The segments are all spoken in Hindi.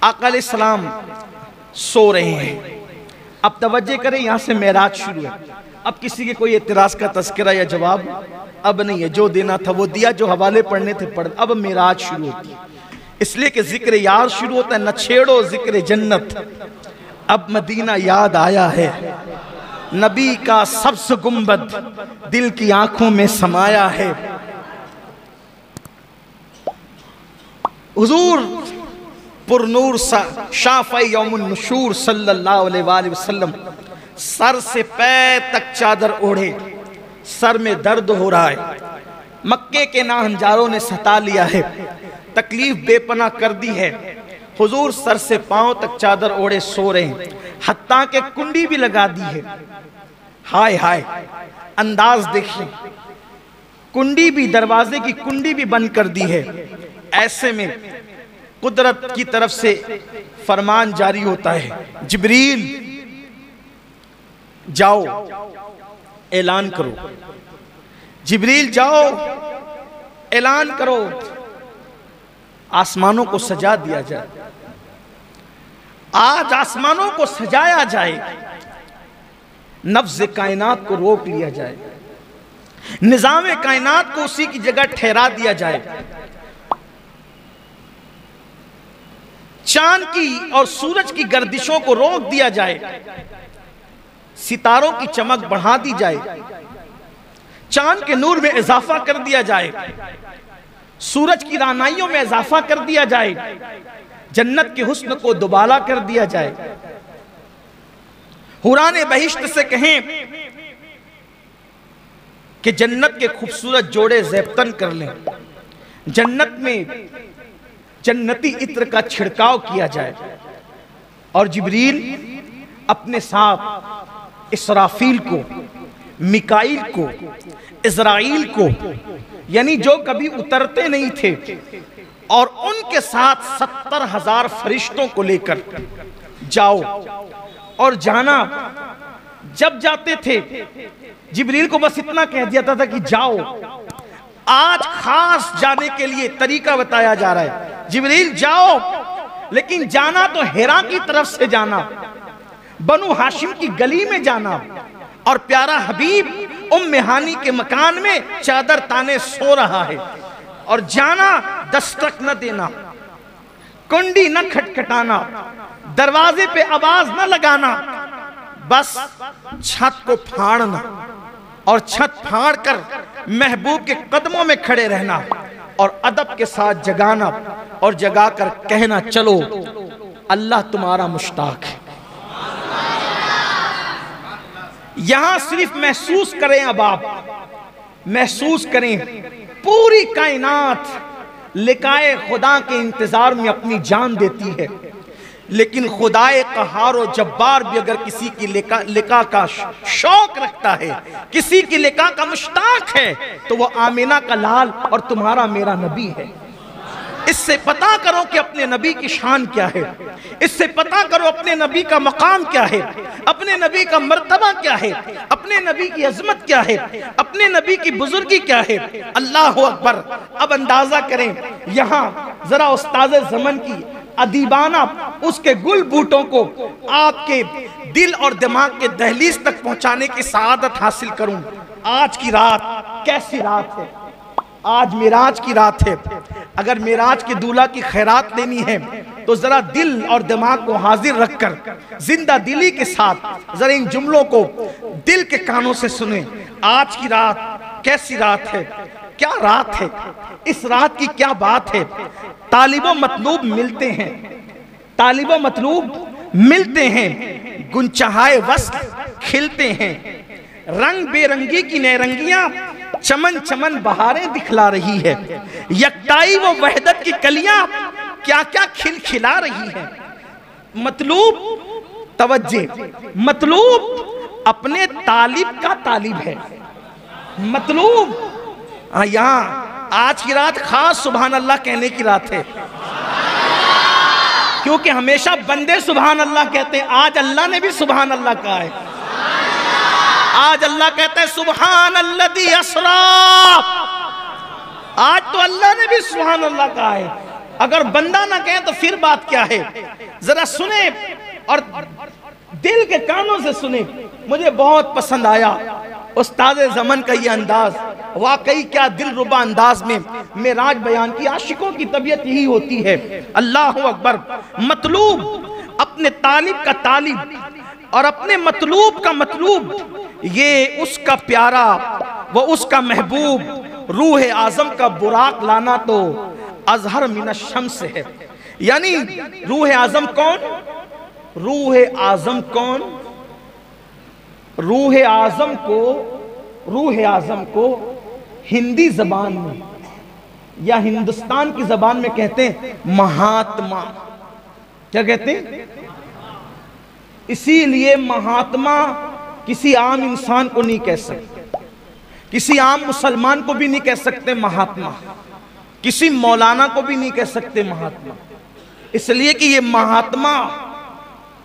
आका अलैहिस्सलाम सो रहे हैं। अब तवज्जो करें, यहाँ से मेराज शुरू है। अब किसी के कोई एतराज का तस्करा या जवाब अब नहीं है। जो देना था वो दिया, जो हवाले पढ़ने थे पढ़। अब मेराज शुरू होती है, इसलिए कि जिक्र यार शुरू होता है। न छेड़ो जिक्र जन्नत, अब मदीना याद आया है। नबी का सब्ज़ गुंबद दिल की आंखों में समाया है। हुजूर पुरनूर शाफ़ई यौमुन नुशूर सल्लल्लाहु अलैहि वसल्लम सर से पैर तक चादर ओढ़े, सर में दर्द हो रहा है। मक्के के नाहंजारों ने सता लिया है, तकलीफ बेपना कर दी है। हुजूर सर से पांव तक चादर ओढ़े सो रहे हैं, हत्ता के कुंडी भी लगा दी है। हाय हाय, अंदाज देखिए, कुंडी भी, दरवाजे की कुंडी भी बंद कर दी है। ऐसे में कुदरत की तरफ से फरमान जारी होता है, जिब्रील जाओ ऐलान करो, जिब्रील जाओ ऐलान करो, आसमानों को सजा दिया जाए। आज आसमानों को सजाया जाए, नफ्ज़ कायनात को रोक लिया जाए, निज़ाम कायनात को उसी की जगह ठहरा दिया जाए। चांद की और सूरज की गर्दिशों को रोक दिया जाए, सितारों की चमक बढ़ा दी जाए, चांद के नूर में इजाफा कर दिया जाए, सूरज की रानाइयों में इजाफा कर दिया जाए, जन्नत के हुस्न को दुबाला कर दिया जाए। हुराने बहिश्त से कहें कि जन्नत के खूबसूरत जोड़े ज़ेबतन कर लें, जन्नत में जन्नती इत्र का छिड़काव किया जाए, और जिब्रील अपने साथ इसराफील को, मिकाईल को, इज़राइल को, यानी जो कभी उतरते नहीं थे, और उनके साथ 70,000 फरिश्तों को लेकर जाओ। और जाना, जब जाते थे जिब्रील को बस इतना कह दिया था कि जाओ। आज खास जाने के लिए तरीका बताया जा रहा है, जिब्रील जाओ, लेकिन जाना तो हिरा की तरफ से जाना, बनु हाशिम की गली में जाना, और प्यारा हबीब उम्मे हानी के मकान में चादर ताने सो रहा है। और जाना, दस्तक न देना, कुंडी न खटखटाना, दरवाजे पे आवाज न लगाना, बस छत को फाड़ना, और छत फाड़ कर महबूब के कदमों में खड़े रहना, और अदब के साथ जगाना, और जगाकर कहना, चलो अल्लाह तुम्हारा मुश्ताक है। यहां सिर्फ महसूस करें, अब आप महसूस करें, पूरी कायनात लिकाए खुदा के इंतजार में अपनी जान देती है, लेकिन खुदाए कहार और जब्बार भी अगर किसी की लिका का शौक रखता है, किसी की लिका का मुश्ताक है, तो वो आमिना का लाल और तुम्हारा मेरा नबी है। इससे पता करो कि अपने नबी की शान क्या है, इससे पता करो अपने नबी का मकाम क्या है, अपने नबी का मर्तबा क्या है, अपने नबी की अजमत क्या है, अपने नबी की बुजुर्गी क्या है। अल्लाह अकबर। अब अंदाजा करें, यहाँ जरा उस्ताज़े ज़मन की अदीबाना उसके गुल बूटों को आपके दिल और दिमाग के दहलीज तक पहुंचाने की सआदत हासिल करूं। आज की रात कैसी रात है, आज मेराज की रात है। अगर मेराज के दूल्हा की खैरात लेनी है तो जरा दिल और दिमाग को हाजिर रखकर जिंदा दिली के साथ जरा इन जुमलों को दिल के कानों से सुने। आज की रात कैसी रात है, क्या रात है, इस रात की क्या बात है। तालिबो मतलूब मिलते हैं, तालिबो मतलूब मिलते हैं, गुंचहाए वस्ल खिलते हैं, रंग बेरंगी की नैरंगियां चमन चमन बहारें दिखला रही है, यकताई वो वहदत की कलियां क्या क्या खिलखिला रही है। मतलूब तवज्जे, मतलूब अपने तालिब का तालिब है। मतलूब यहाँ आज की रात खास सुभान अल्लाह कहने की रात है, क्योंकि हमेशा बंदे सुभान अल्लाह कहते हैं, आज अल्लाह ने भी सुभान अल्लाह कहा है। आज अल्लाह कहता है सुभान अल्लज़ी अस्रा, आज तो अल्लाह ने भी सुभान अल्लाह कहा है। अगर बंदा ना कहे तो फिर बात क्या है? जरा सुने और दिल के कानों से सुने। मुझे बहुत पसंद आया उस्ताद ज़मन का ये अंदाज, वाकई क्या दिल रुबा अंदाज में मेराज बयान की। आशिकों की तबीयत यही होती है। अल्लाह अकबर। मतलूब अपने तालिब का तालिब और अपने मतलूब का मतलूब, ये उसका प्यारा व उसका महबूब रूह आज़म का बुराक लाना तो अजहर मिन शम्स है। यानी रूह आज़म कौन? रूह आज़म कौन? रूह आज़म को हिंदी जबान में या हिंदुस्तान की जबान में कहते हैं महात्मा। क्या कहते हैं? इसीलिए महात्मा किसी आम इंसान को नहीं कह सकते, किसी आम मुसलमान को भी नहीं कह सकते महात्मा, किसी मौलाना को भी नहीं कह सकते महात्मा। इसलिए कि ये महात्मा,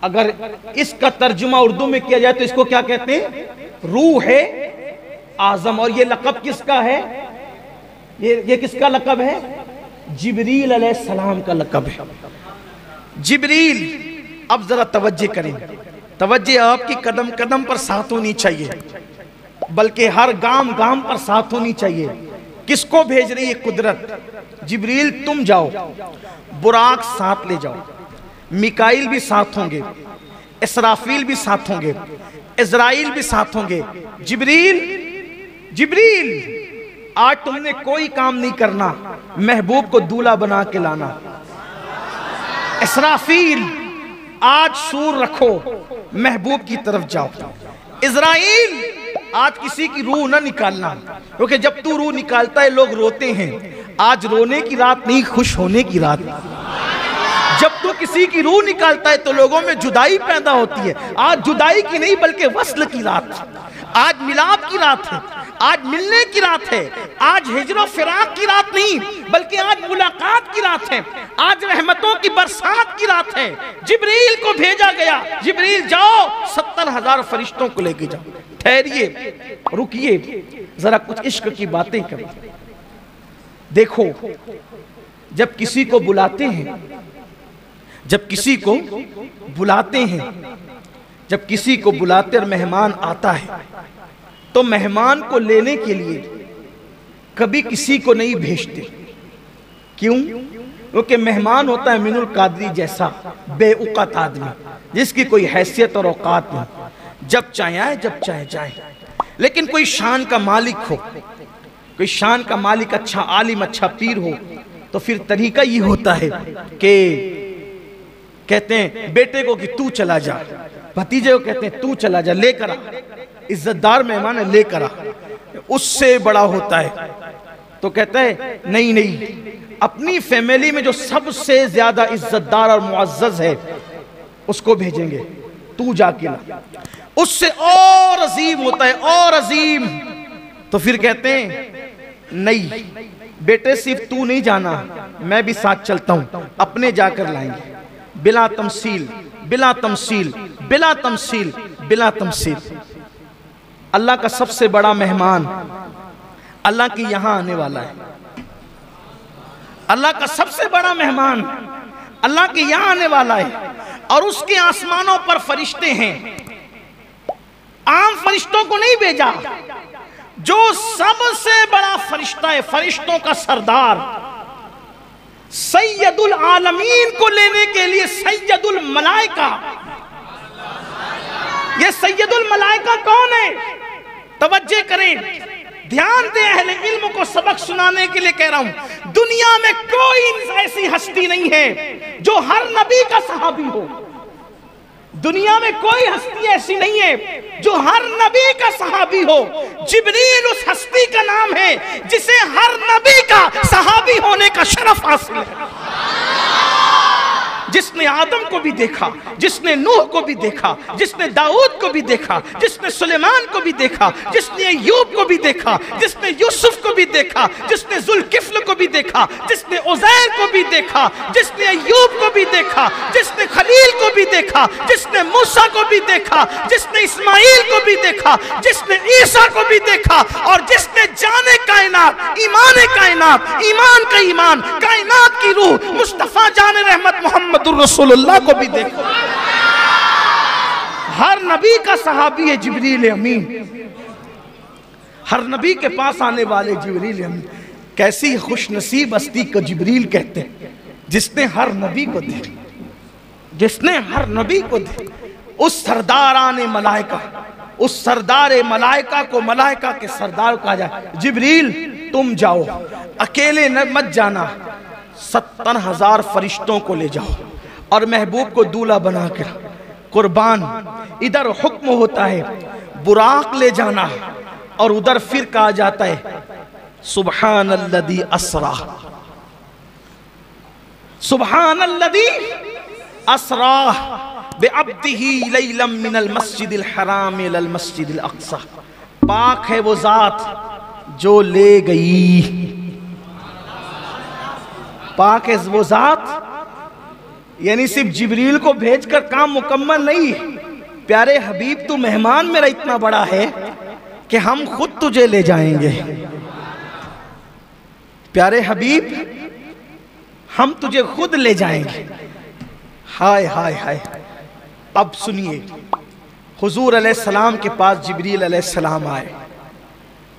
अगर इसका तर्जुमा उर्दू में किया जाए तो इसको क्या कहते हैं? रूह आज़म। और ये लक़ब किसका है? ये किसका लक़ब है? जिब्रील अलैहिस्सलाम का लक़ब है। जिब्रील। अब जरा तवज्जो करें, तवज्जो आपकी कदम कदम पर साथ होनी चाहिए, बल्कि हर गांव गांव पर साथ होनी चाहिए। किसको भेज रही है कुदरत? जिब्रील तुम जाओ, बुराक साथ ले जाओ, मिकाइल भी साथ होंगे, इसराफील भी साथ होंगे, इज़राइल भी साथ होंगे। जिब्रील, जिब्रील आज तुमने कोई काम नहीं करना, महबूब को दूल्हा बना के लाना। इसराफील आज सूर रखो, महबूब की तरफ जाओ। इज़राइल आज किसी की रूह ना निकालना, क्योंकि जब तू रूह निकालता है लोग रोते हैं। आज रोने की रात नहीं, खुश होने की रात। जब तू किसी की रूह निकालता है तो लोगों में जुदाई पैदा होती है। आज जुदाई की नहीं बल्कि वस्ल की रात, आज मिलाप की रात है, आज मिलने की रात है, आज हिजरो फिराक की रात नहीं बल्कि आज मुलाकात की रात है, आज रहमतों की बरसात की रात है। जिब्रील को भेजा गया, जिब्रील जाओ 70,000 फरिश्तों को लेके जाओ। ठहरिए, रुकिए, जरा कुछ इश्क की बातें करें। देखो, जब किसी को बुलाते हैं, जब किसी को बुलाते हैं, जब किसी को बुलाते और मेहमान आता है तो मेहमान को लेने के लिए कभी किसी को नहीं भेजते। क्यों? क्योंकि मेहमान होता है मिनुल कादरी जैसा बेउक़त आदमी, जिसकी कोई हैसियत और औकात नहीं, जब चाहे आए जब चाहे जाए। लेकिन कोई शान का मालिक हो, कोई शान का मालिक अच्छा आलिम, अच्छा पीर हो, तो फिर तरीका ये होता है कि कहते हैं बेटे को कि तू चला जा, भतीजे को कहते हैं तू चला जा, लेकर आ, इज्जतदार मेहमान है लेकर आ। उससे बड़ा होता है तो कहता है नहीं नहीं, अपनी फैमिली में जो सबसे ज्यादा इज्जतदार और मुअज़्ज़ज़ है उसको भेजेंगे, तू जाके ला। उससे और अजीम होता है, और अजीम। तो फिर कहते हैं नहीं बेटे, सिर्फ तू नहीं जाना, मैं भी साथ चलता हूं, अपने जाकर लाएंगे। बिला तमसील, बिला तमसील, बिला तमसील, बिला तमसील। अल्लाह का सबसे बड़ा मेहमान अल्लाह के यहां आने वाला है। अल्लाह का सबसे बड़ा मेहमान अल्लाह के यहां आने वाला है, और उसके आसमानों पर फरिश्ते हैं। आम फरिश्तों को नहीं भेजा, जो सबसे बड़ा फरिश्ता है, फरिश्तों का सरदार सैयदुल आलमीन को लेने के लिए सैयदुल मलाइका। ये सैयदुल मलाइका कौन है? तवज्जो करें, ध्यान दें, अहले इल्म को सबक सुनाने के लिए कह रहा हूं। दुनिया में कोई ऐसी हस्ती नहीं है जो हर नबी का सहाबी हो। दुनिया में कोई हस्ती ऐसी नहीं है जो हर नबी का सहाबी हो। जिब्रील उस हस्ती का नाम है जिसे हर नबी का सहाबी होने का शरफ हासिल है। जिसने आदम को भी देखा, जिसने नूह को भी देखा, जिसने दाऊद को भी देखा, जिसने सुलेमान को भी देखा, जिसने अय्यूब को भी देखा, जिसने यूसुफ को भी देखा, जिसने जुल्किफ्ल को भी देखा, जिसने उज़ैर को भी देखा, जिसने अय्यूब को भी देखा, जिसने खलील को भी देखा, जिसने मूसा को भी देखा, जिसने इस्माइल को भी देखा, जिसने ईसा को भी देखा, और जिसने जाने कायनात, ईमान कायनात, ईमान का ईमान, कायनात की रूह मुस्तफा जाने रहमत मोहम्मदुर रसूलुल्लाह को भी देखा। हर नबी का सहाबी है जिब्रील अमीन, हर नबी के पास आने वाले जिब्रील अमीन। कैसी खुशनसीब हस्ती को जिब्रील कहते हैं, जिसने हर नबी को देखा, जिसने हर नबी को देखा। उस सरदाराने मलाइका, उस सरदार मलाइका को मलाइका के सरदार कहा जाए, जिब्रील तुम जाओ, अकेले न मत जाना, 70,000 फरिश्तों को ले जाओ और महबूब को दूल्हा बनाकर कुर्बान। इधर हुक्म होता है बुराक ले जाना, और उधर फिर कहा जाता है सुब्हानल्लज़ी अस्रा, सुब्हानल्लज़ी अस्रा बिअब्दिही लैलम मिनल मस्जिदिल हराम इलल मस्जिदिल अक़सा। पाक है वो जात जो ले गई, पाक है वो जात, यानी सिर्फ जिब्रील को भेजकर काम मुकम्मल नहीं। प्यारे हबीब तू मेहमान मेरा इतना बड़ा है कि हम खुद तुझे ले जाएंगे। प्यारे हबीब हम तुझे खुद ले जाएंगे। हाय हाय हाय। अब सुनिए, हुजूर अलैहिस्सलाम के पास जिब्रील अलैहिस्सलाम आए,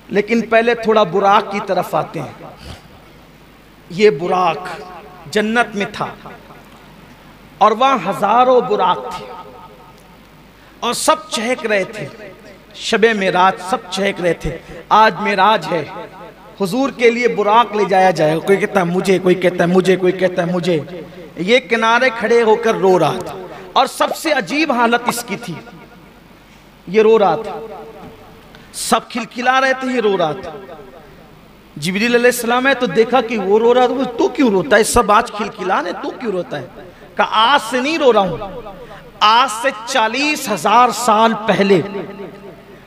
लेकिन पहले थोड़ा बुराक की तरफ आते हैं। ये बुराक जन्नत में था और वहाँ हजारों बुराक थे और सब चहक रहे थे। शबे मेराज सब चहक रहे थे। आज मेराज है, हुजूर के लिए बुराक ले जाया जाएगा। कोई कहता है मुझे, कोई कहता है मुझे, कोई कहता है मुझे। ये किनारे खड़े होकर रो रहा था और सबसे अजीब हालत इसकी थी, ये रो रहा था। सब खिलखिला रहे थे, ये रो रहा था। जिब्रील अलैहिस्सलाम है तो देखा कि वो रो रहा था। तू क्यों रोता है? सब आज खिलखिलाने, तू क्यों रोता है? कहा आज से नहीं रो रहा हूं, आज से 40,000 साल पहले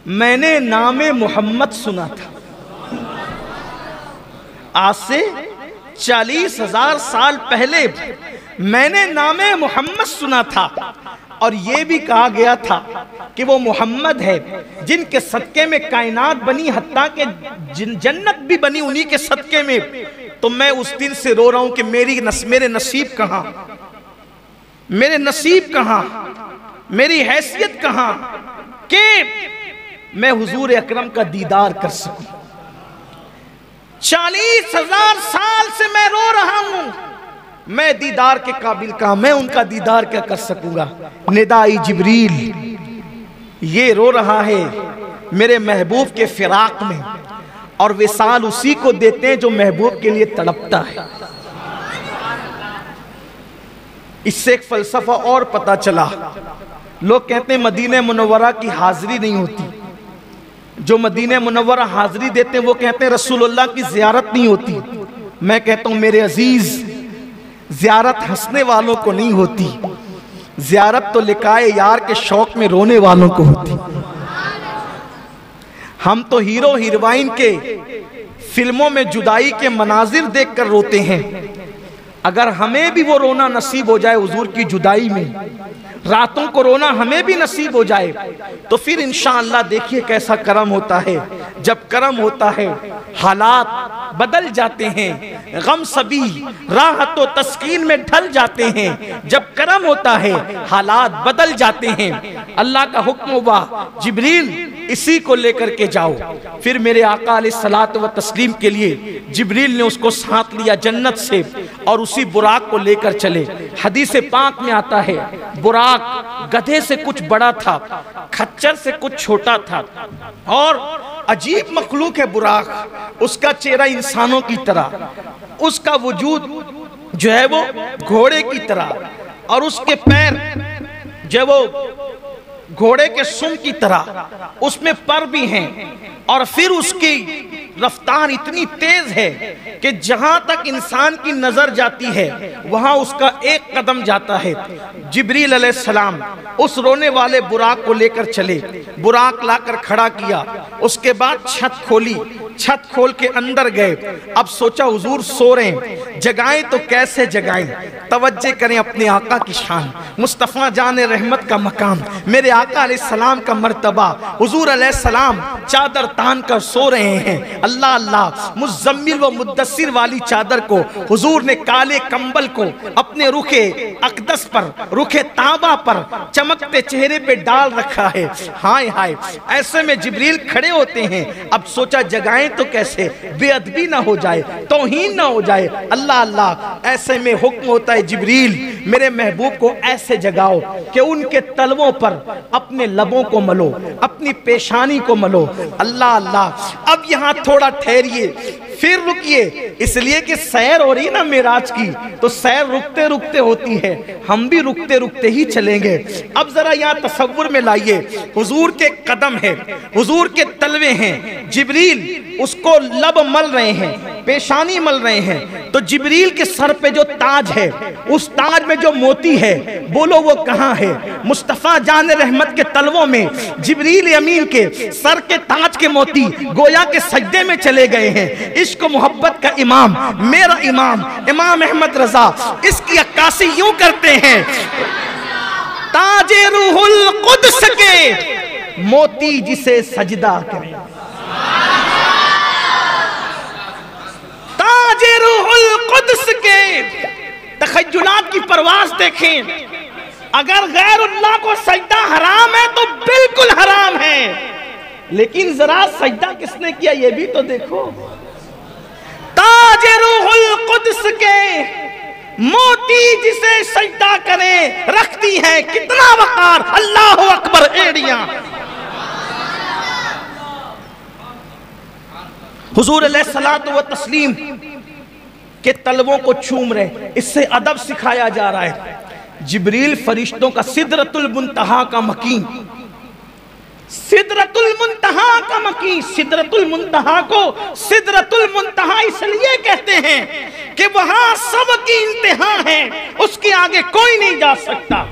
मैंने नामे मोहम्मद सुना था। आज से 40,000 साल पहले मैंने नामे मोहम्मद सुना था और यह भी कहा गया था कि वो मोहम्मद है जिनके सदके में कायनात बनी, हत्ता के जन्नत भी बनी उन्हीं के सदके में। तो मैं उस दिन से रो रहा हूं कि मेरे नसीब कहां, मेरे नसीब कहां, मेरी हैसियत कहां कि मैं हुजूर अकरम का दीदार कर सकूं। 40,000 साल से मैं रो रहा हूं, मैं दीदार के काबिल कहां, मैं उनका दीदार क्या कर सकूंगा। निदाई जिब्रील ये रो रहा है मेरे महबूब के फिराक में, और विसाल उसी को देते हैं जो महबूब के लिए तड़पता है। इससे एक फलसफा और पता चला। लोग कहते हैं मदीने मुनव्वरा की हाजिरी नहीं होती, जो मदीने मुनव्वरा हाजिरी देते हैं वो कहते हैं रसूलुल्लाह की ज़ियारत नहीं होती। मैं कहता हूं मेरे अजीज, ज़ियारत हंसने वालों को नहीं होती, ज़ियारत तो लिकाए यार के शौक में रोने वालों को होती। हम तो हीरो हीरोइन के फिल्मों में जुदाई के मनाजिर देखकर रोते हैं। अगर हमें भी वो रोना नसीब हो जाए हुजूर की जुदाई में, रातों को रोना हमें भी नसीब हो जाए, तो फिर इंशाअल्लाह देखिए कैसा करम होता है। जब करम होता है हालात बदल जाते हैं, गम सभी राहत व तस्कीन में ढल जाते हैं। जब करम होता है हालात बदल जाते हैं। अल्लाह का हुक्म हुआ जिब्रील इसी को लेकर के जाओ। फिर मेरे आका अलैहिस्सलात व तस्लीम के लिए जिब्रील ने उसको साथ लिया जन्नत से और उसी बुराक को लेकर चले। हदीस पाक में आता है बुराक गधे से कुछ बड़ा था, खच्चर से कुछ छोटा था और अजीब मखलूक है बुराक। उसका चेहरा इंसानों की तरह, उसका वजूद जो है वो घोड़े की तरह, और उसके पैर जो है वो घोड़े के सुम की तरह, उसमें पर भी हैं, और फिर उसकी रफ्तार इतनी तेज है कि जहां तक इंसान की नजर जाती है वहां उसका एक कदम जाता है। जिब्रील अलैहिस्सलाम उस रोने वाले बुराक को लेकर चले, बुराक लाकर खड़ा किया, उसके बाद छत खोली, छत खोल के अंदर गए। अब सोचा हुजूर सो रहे हैं, जगाएं तो कैसे जगाएं? तवज्जो करें अपने आका की शान, मुस्तफ़ा जान रहमत का मकाम, मेरे आका अलैहिस्सलाम का मर्तबा। हुजूर अलैहिस्सलाम चादर तान कर सो रहे हैं। अल्लाह अल्लाह, मुज़म्मिल व मुद्दस्सिर वाली चादर को हुजूर ने, काले कंबल को अपने रुखे अक़दस पर, रुखे ताबा पर, चमकते चेहरे पे डाल रखा है। हाय हाय, ऐसे में जिब्रील खड़े होते हैं। अब सोचा जगाएं तो कैसे, बेअदबी ना हो जाए, तौहीन ना हो जाए। अल्लाह अल्लाह, ऐसे में हुक्म होता है जिब्रील मेरे महबूब को ऐसे जगाओ कि उनके तलवों पर अपने लबों को मलो, अपनी पेशानी को मलो। अल्लाह अल्लाह, अब यहाँ थोड़ा ठहरिए, फिर रुकिए, इसलिए कि सैर हो रही ना मेराज की, तो सैर रुकते रुकते होती है, हम भी रुकते रुकते ही चलेंगे। अब जरा यहाँ तसव्वुर में लाइए, हुजूर के कदम है, हुजूर के तलवे हैं, जिब्रील उसको लब मल रहे हैं, पेशानी मल रहे हैं। तो जिब्रील के सर पे जो ताज है, उस ताज में जो मोती है, बोलो वो कहाँ है? मुस्तफ़ा जान रहमत के तलवों में जिब्रील अमीन के सर के ताज के मोती गोया के सजदे में चले गए हैं। इश्क मोहब्बत का इमाम, मेरा इमाम इमाम अहमद रजा, इसकी अक्कासी यूं करते हैं, ताजे रूहुल कुद्स के मोती जिसे सजदा करे, ताजे रूहुल कुद्स के। तखय्युलात की परवाज़ देखें, अगर गैरुल्लाह को सजदा हराम है तो बिल्कुल हराम है, लेकिन जरा सजदा किसने किया ये भी तो देखो। ताजे रूहुल कुद्स के मोती जिसे सजदा करे, रखती है कितना वकार, अल्लाहु अकबर एड़ियां। हुजूर अलैहिस्सलातु व तस्लीम के तलवों को चूम रहे, इससे अदब सिखाया जा रहा है। जिब्रील फरिश्तों का सिदरतुल मुंतहा का मकीन, सिदरतुल मुंतहा का मकीन, सिदरतुल मुंतहा को सिदरतुल मुंतहा इसलिए कहते हैं कि वहां सबकी इंतहा है, उसके आगे कोई नहीं जा सकता।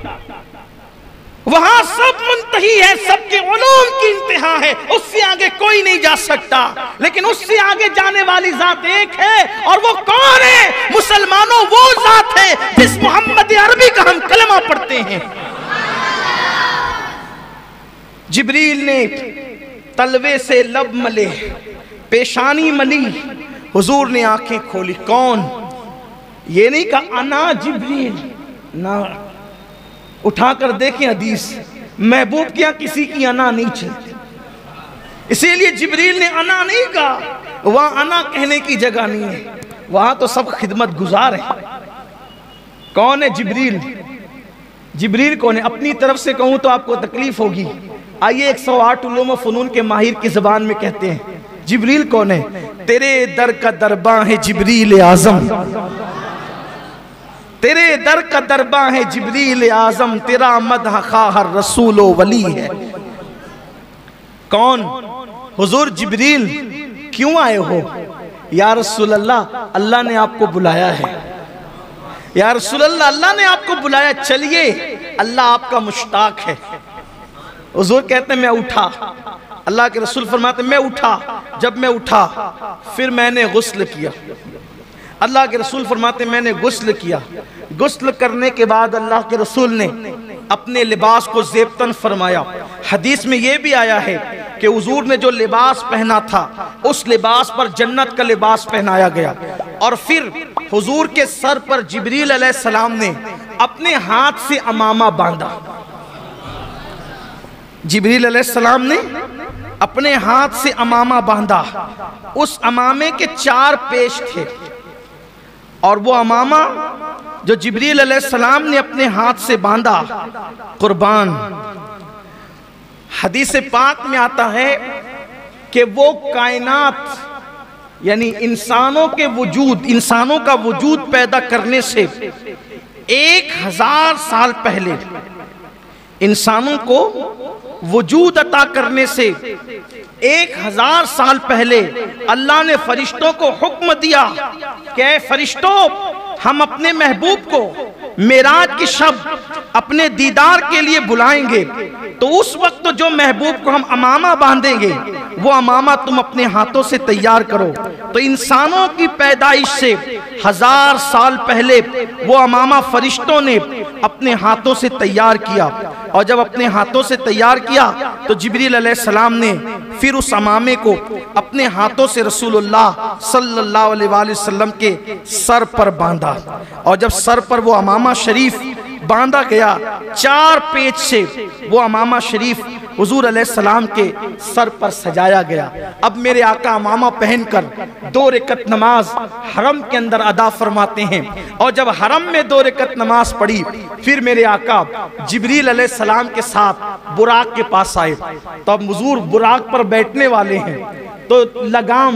वहां सब मुंतही है, सबके उलूम की इंतहा है, उससे आगे कोई नहीं जा सकता। लेकिन उससे आगे जाने वाली जात एक है, और वो कौन है? मुसलमानों, वो जात है जिस मोहम्मद अरबी का हम कलमा पढ़ते हैं। जिब्रील ने तलवे से लब मले, पेशानी मली, हुजूर ने आंखें खोली। कौन? ये नहीं कहा अना जिब्रील, ना, उठाकर देखें हदीस, महबूब क्या किसी की अना नहीं चलती, इसीलिए जिब्रील ने अना नहीं कहा। वहां अना कहने की जगह नहीं है, वहां तो सब खिदमत गुजार है। कौन है जिब्रील? जिब्रील कौन है? अपनी तरफ से कहूं तो आपको तकलीफ होगी। आइए 108 उलूम व फनून के माहिर की ज़बान में कहते हैं जिब्रील कौन है। तेरे दर का दरबां है जिब्रील आज़म, तेरे दर का दरबां है जिब्रील आज़म, तेरा मदह खाहर रसूल वली है। कौन? हुजूर जिब्रील। क्यों आए हो? या रसूल अल्लाह, अल्लाह ने आपको बुलाया है। या रसूल अल्लाह, अल्लाह ने आपको बुलाया, चलिए, अल्लाह आपका मुश्ताक है। हुजूर कहते हैं मैं उठा, अल्लाह के रसूल फरमाते मैं उठा। जब मैं उठा फिर मैंने गुस्ल किया। अल्लाह के रसूल फरमाते मैंने गुस्ल किया। गुस्ल करने के बाद अल्लाह के रसूल ने अपने लिबास को ज़ेबतन फरमाया। हदीस में यह भी आया है कि हुजूर ने जो लिबास पहना था उस लिबास पर जन्नत का लिबास पहनाया गया। और फिर हुजूर के सर पर जिब्रील अलैहिस्सलाम ने अपने हाथ से अमामा बांधा। जिब्रील अलैहिस्सलाम ने अपने हाथ से अमामा बांधा। उस अमामे के 4 पेश थे, और वो अमामा जो जिब्रील अलैहिस्सलाम ने अपने हाथ से बांधा, कुर्बान, हदीस पाक में आता है कि वो कायनात यानी इंसानों के वजूद, इंसानों का वजूद पैदा करने से 1000 साल पहले, इंसानों को वजूद अता करने से 1000 साल पहले अल्लाह ने फरिश्तों को हुक्म दिया कि ऐ फरिश्तों, हम अपने महबूब को मेराज की शब अपने दीदार के लिए बुलाएंगे, तो उस वक्त तो जो महबूब को हम अमामा बांधेंगे वो अमामा तुम अपने हाथों से तैयार करो। तो इंसानों की पैदाइश से 1000 साल पहले वो अमामा फरिश्तों ने अपने हाथों से तैयार किया, और जब अपने हाथों से तैयार किया तो जिब्रील अलैहिस्सलाम ने फिर उस अमामे को अपने हाथों से रसूलुल्लाह सल्लल्लाहु अलैहि वसल्लम के सर पर बांधा, और जब सर पर वो अमामा शरीफ बांधा गया, 4 पेच से वो अमामा शरीफ हुजूर अलैहिस्सलाम के सर पर सजाया गया। अब मेरे आका अमामा पहनकर 2 रकत नमाज हरम के अंदर अदा फरमाते हैं, और जब हरम में 2 रकत नमाज पढ़ी, फिर मेरे आका जिब्रील अलैहिस्सलाम के साथ बुराक के पास आए। तो अब हुजूर बुराक पर बैठने वाले हैं, तो लगाम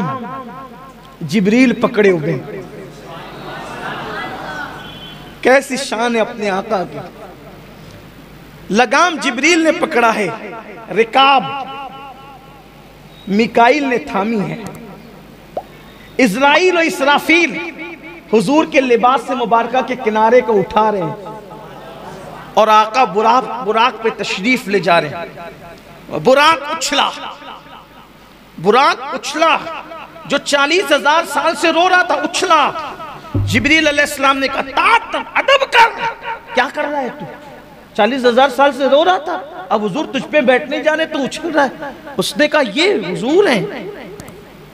जिब्रील पकड़े हुए। कैसी शान है अपने आका की। लगाम जिब्रील ने पकड़ा है, रिकाब मिकाइल ने थामी है, इज़राइल और इसराफील हुजूर के लिबास से मुबारका के किनारे को उठा रहे हैं, और आका बुराक पे तशरीफ ले जा रहे हैं। बुराक उछला, जो 40,000 साल से रो रहा था उछला। जिब्रील अलैहिस्सलाम ने कहा अदब कर, क्या कर रहा है तू? 40,000 साल से रो रहा था, अब हुजूर तुझ पे बैठने जाने तो उछल रहा है। उसने कहा ये हुजूर हैं।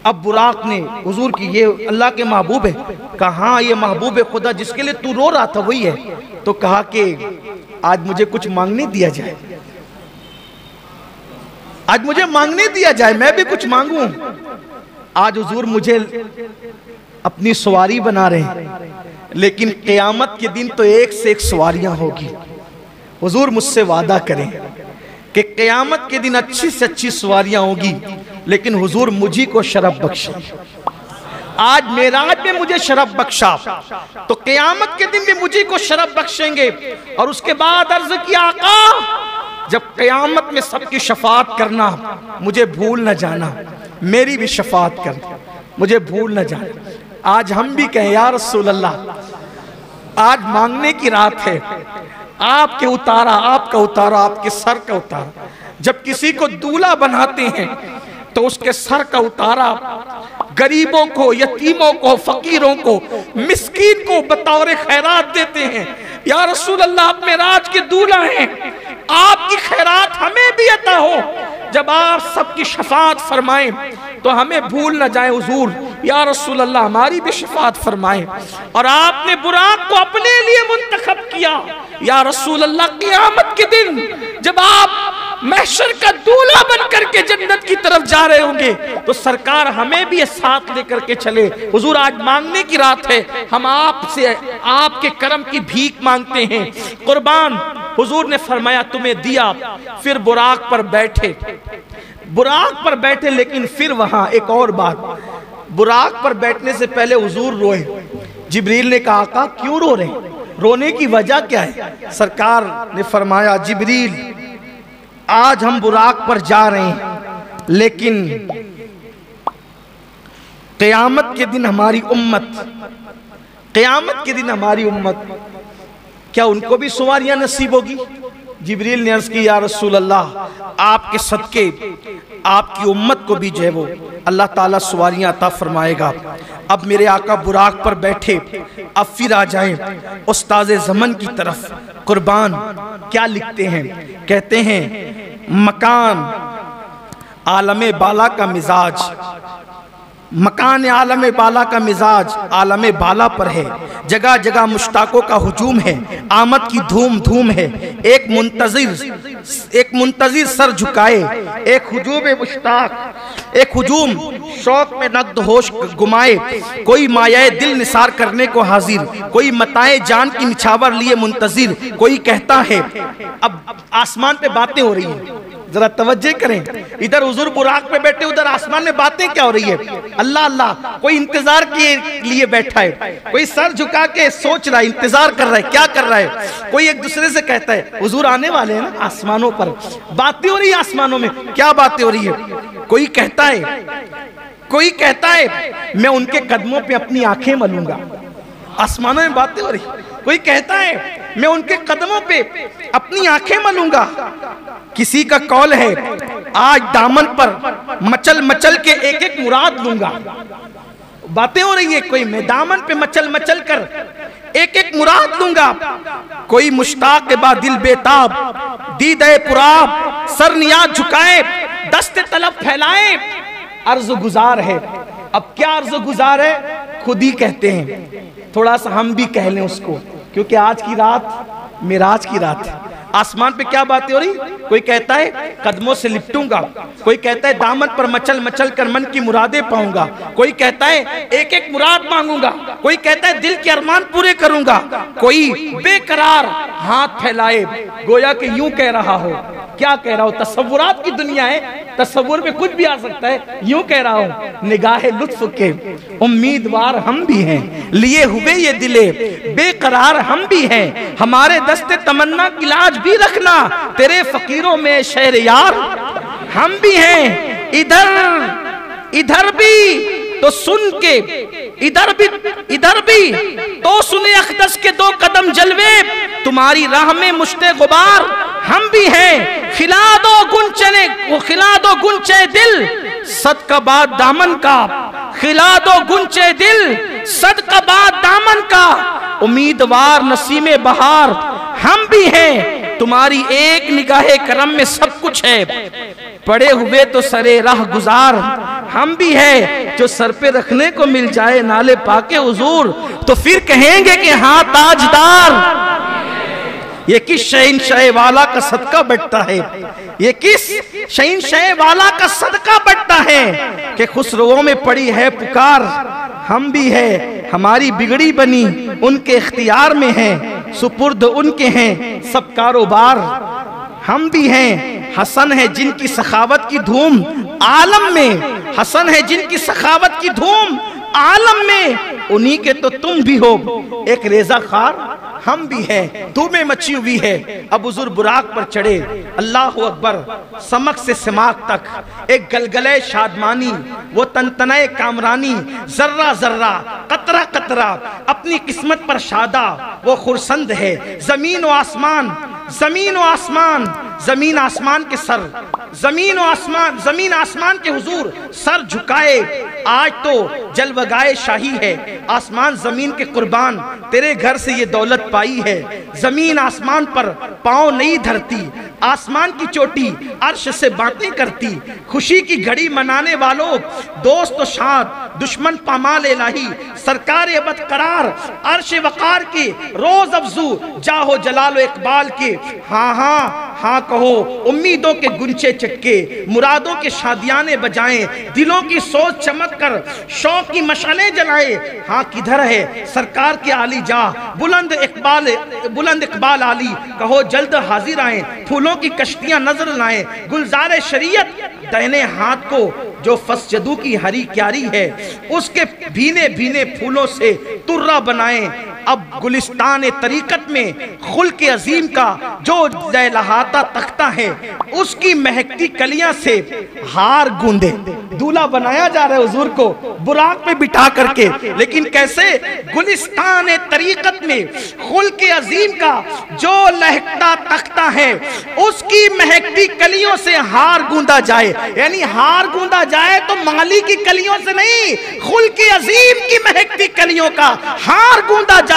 अब बुराक ने हुजूर की, ये अल्लाह के महबूब है। कहा हाँ, ये महबूब खुदा जिसके लिए तू रो रहा था वही है। तो कहा कि आज मुझे कुछ मांगने दिया जाए, आज मुझे मांगने दिया जाए, मैं भी कुछ मांगूं। आज हुजूर मुझे अपनी सवारी बना रहे हैं, लेकिन क़यामत के दिन तो एक से एक सवारियां होगी। हुजूर मुझसे वादा करें कि क़यामत के दिन अच्छी से अच्छी सवारियां होगी, लेकिन हुजूर मुझी को शरफ बख्शे। आज मेराज में मुझे शरफ बख्शा, तो क़यामत के दिन भी मुझी को शरफ बख्शेंगे। और उसके बाद अर्ज किया, आका जब क़यामत में सबकी शफाअत करना, मुझे भूल न जाना, मेरी भी शफाअत कर, मुझे भूल न जाना। आज हम भी कहें या रसूल अल्लाह, आज मांगने की रात है, आपके उतारा, आपका उतारा, आपके सर का उतारा। जब किसी को दूल्हा बनाते हैं तो उसके सर का उतारा गरीबों को, यतीमों को, फकीरों को, मिस्कीन को बतौर खैरात देते हैं। या रसूल अल्लाह, आप मेराज के दूल्हा हैं, आपकी खैरात हमें भी अता हो। जब आप सबकी शफाअत फरमाएं तो हमें भूल न जाए हुजूर। या रसूल अल्लाह, हमारी भी शफाअत फरमाएं। और आपने बुराक को अपने लिए मुंतखब किया। या रसूल अल्लाह, क़यामत के दिन जब आप महशर का दूल्हा बन करके जन्नत की तरफ जा रहे होंगे, तो सरकार हमें भी साथ लेकर के चले। हुजूर, आज मांगने की रात है, हम आपसे आपके करम की भीख मांगते हैं। कुर्बान, हुजूर ने फरमाया तुम्हें दिया। फिर बुराक पर बैठे, बुराक पर बैठे, लेकिन फिर वहां एक और बात, बुराक पर बैठने से पहले हुजूर रोए। जिब्रील ने कहा, आका क्यों रो रहे, रोने की वजह क्या है? सरकार ने फरमाया, जिब्रील आज हम बुराक पर जा रहे हैं, लेकिन क़यामत के दिन हमारी उम्मत, क़यामत के दिन हमारी उम्मत, क्या उनको भी सवारियां नसीब होगी? जिब्रील ने अर्ज की, या रसूल अल्लाह, आपके सदके आपकी उम्मत को भी जो है वो अल्लाह ताला सवारियां अता फरमाएगा। अब मेरे आका बुराक पर बैठे, अब फिर आ जाएं उस्ताज़े ज़मन की तरफ। कुर्बान, क्या लिखते हैं? कहते हैं, मकान आलम बाला का मिजाज, मकान आलम बाला का मिजाज आलम बाला पर है। जगह जगह मुश्ताकों का हुजूम है, आमद की धूम धूम है। एक मुंतजिर सर झुकाए, एक हुजूम मुश्ताक, एक हुजूम शौक में नक्द होश गुमाए। कोई मायाए दिल निसार करने को हाजिर, कोई मताए जान की निछावर लिए मुंतजिर। कोई कहता है, अब आसमान पे बातें हो रही हैं, जरा तवज्जो करें। इधर हुजूर बुराक पे बैठे, उधर आसमान में बातें क्या हो रही है? अल्लाह अल्लाह, कोई इंतजार के लिए बैठा है, कोई सर झुका के सोच रहा है, इंतजार कर रहा है, क्या कर रहा है? कोई एक दूसरे से कहता है हुजूर आने वाले हैं ना। आसमानों पर बातें हो रही है, आसमानों में क्या बातें हो रही है? कोई कहता है मैं उनके कदमों पे अपनी आंखें मलूंगा। आसमानों में बातें हो रही। कोई कहता है मैं उनके कदमों पे अपनी आंखें मलूंगा। किसी का कौल है आज दामन पर मचल मचल के एक एक मुराद लूंगा। बातें हो रही है, कोई मैं दामन पे मचल मचल कर एक एक मुराद लूंगा। कोई मुश्ताक के बाद दिल बेताब, दीदे पुराब, सर नियाज झुकाए, दस्ते तलब फैलाए, अर्ज़ गुजार है। अब क्या अर्ज़ गुजार है? खुद ही कहते हैं, थोड़ा सा हम भी कह लें उसको, क्योंकि आज की रात मिराज की रात है। आसमान पे क्या बातें हो रही? कोई कहता है कदमों से लिपटूंगा, कोई कहता है दामन पर मचल मचल कर मन की मुरादें पाऊंगा, कोई कहता है एक एक मुराद मांगूंगा, कोई कहता है दिल के अरमान पूरे करूंगा, कोई बेकरार हाथ फैलाए गोया कि यूं कह रहा हो। क्या कह रहा हो? तसव्वुरात की दुनिया है, तसव्वुर में कुछ भी आ सकता है। यूं कह रहा हूं निगाहे लुत्फ के उम्मीदवार हम भी हैं, लिए हुए ये दिले बेकरार हम भी हैं, हमारे दस्ते तमन्ना की लाज भी रखना, तेरे फकीरों में शहर यार हम भी हैं। इधर भी तो सुन के, इधर भी तो सुने अखदस के दो कदम जलवे, तुम्हारी राह में मुश्ते गुबार हम भी हैं। खिला दो गुंचे दिल सदका बाद दामन का, खिला दो गुंचे दिल सदका बाद दामन का, उम्मीदवार नसीमे बहार हम भी हैं, तुम्हारी एक निगाहे करम में सब कुछ है, पड़े हुए तो सरे राह गुजार हम भी है, जो सर पे रखने को मिल जाए नाले पाके हुजूर तो फिर कहेंगे कि हाँ ताजदार। ये किस शहंशाह वाला का सदका बढ़ता है, ये किस शहंशाह वाला का सदका बढ़ता है कि खुसरों में पड़ी है पुकार हम भी है, हमारी बिगड़ी बनी उनके इख्तियार में है, सुपुर्द उनके हैं सब कारोबार हम भी हैं। हसन है जिनकी सखावत की धूम आलम में, हसन है जिनकी सखावत की धूम आलम में, उन्हीं के तो तुम भी हो, एक रेजा खार हम भी हैं, धूमें मची हुई है। अब हुजूर बुराक पर चढ़े, अल्लाह अकबर, समक से सिमाक तक एक गलगले शादमानी, वो तनतनाए कामरानी, जर्रा जर्रा कतरा कतरा अपनी किस्मत पर शादा वो खुरसंद है। जमीन व आसमान, जमीन व आसमान, जमीन आसमान के सर, जमीन आसमान के हुजूर सर झुकाए, आज तो जलवगाए शाही है, आसमान जमीन के कुर्बान तेरे घर से ये दौलत पाई है। जमीन आसमान पर पांव नहीं धरती, आसमान की चोटी अर्श से बातें करती, खुशी की घड़ी मनाने वालों दोस्त शाद, दुश्मन पामाल इलाही, सरकार अबद करार, अर्श वकार की रोज अफजू जाहो जलालो इकबाल की। हाँ हाँ हाँ कहो, उम्मीदों के गुंचे चटके, मुरादों के शादियाने बजाएं, दिलों की सोच चमक कर शौक की मशालें जलाए। हाँ किधर है सरकार के आली जा, बुलंद इकबाल आली, कहो जल्द हाजिर आए, फूलों की कश्तियां नजर लाएं, गुलजारे शरीयत दाहिने हाथ को जो फसजदू की हरी क्यारी है, उसके भीने भीने फूलों से तुर्रा बनाएं। अब गुलिस्तान तरीकत में खुल के अजीम का जो लहाता तख्ता है, उसकी महकती कलियां से हार गूंदे। दूल्हा बनाया जा रहा है हुजूर को बुराक पे बिठा करके, लेकिन कैसे? गुलिस्तान तरीकत में खुल के अजीम का जो लहकता तख्ता है, उसकी महकती कलियों से हार गूंदा जाए। यानी हार गूंदा जाए तो माली की कलियों से नहीं, खुल के अजीम की महकती कलियों का हार गूंदा जाए।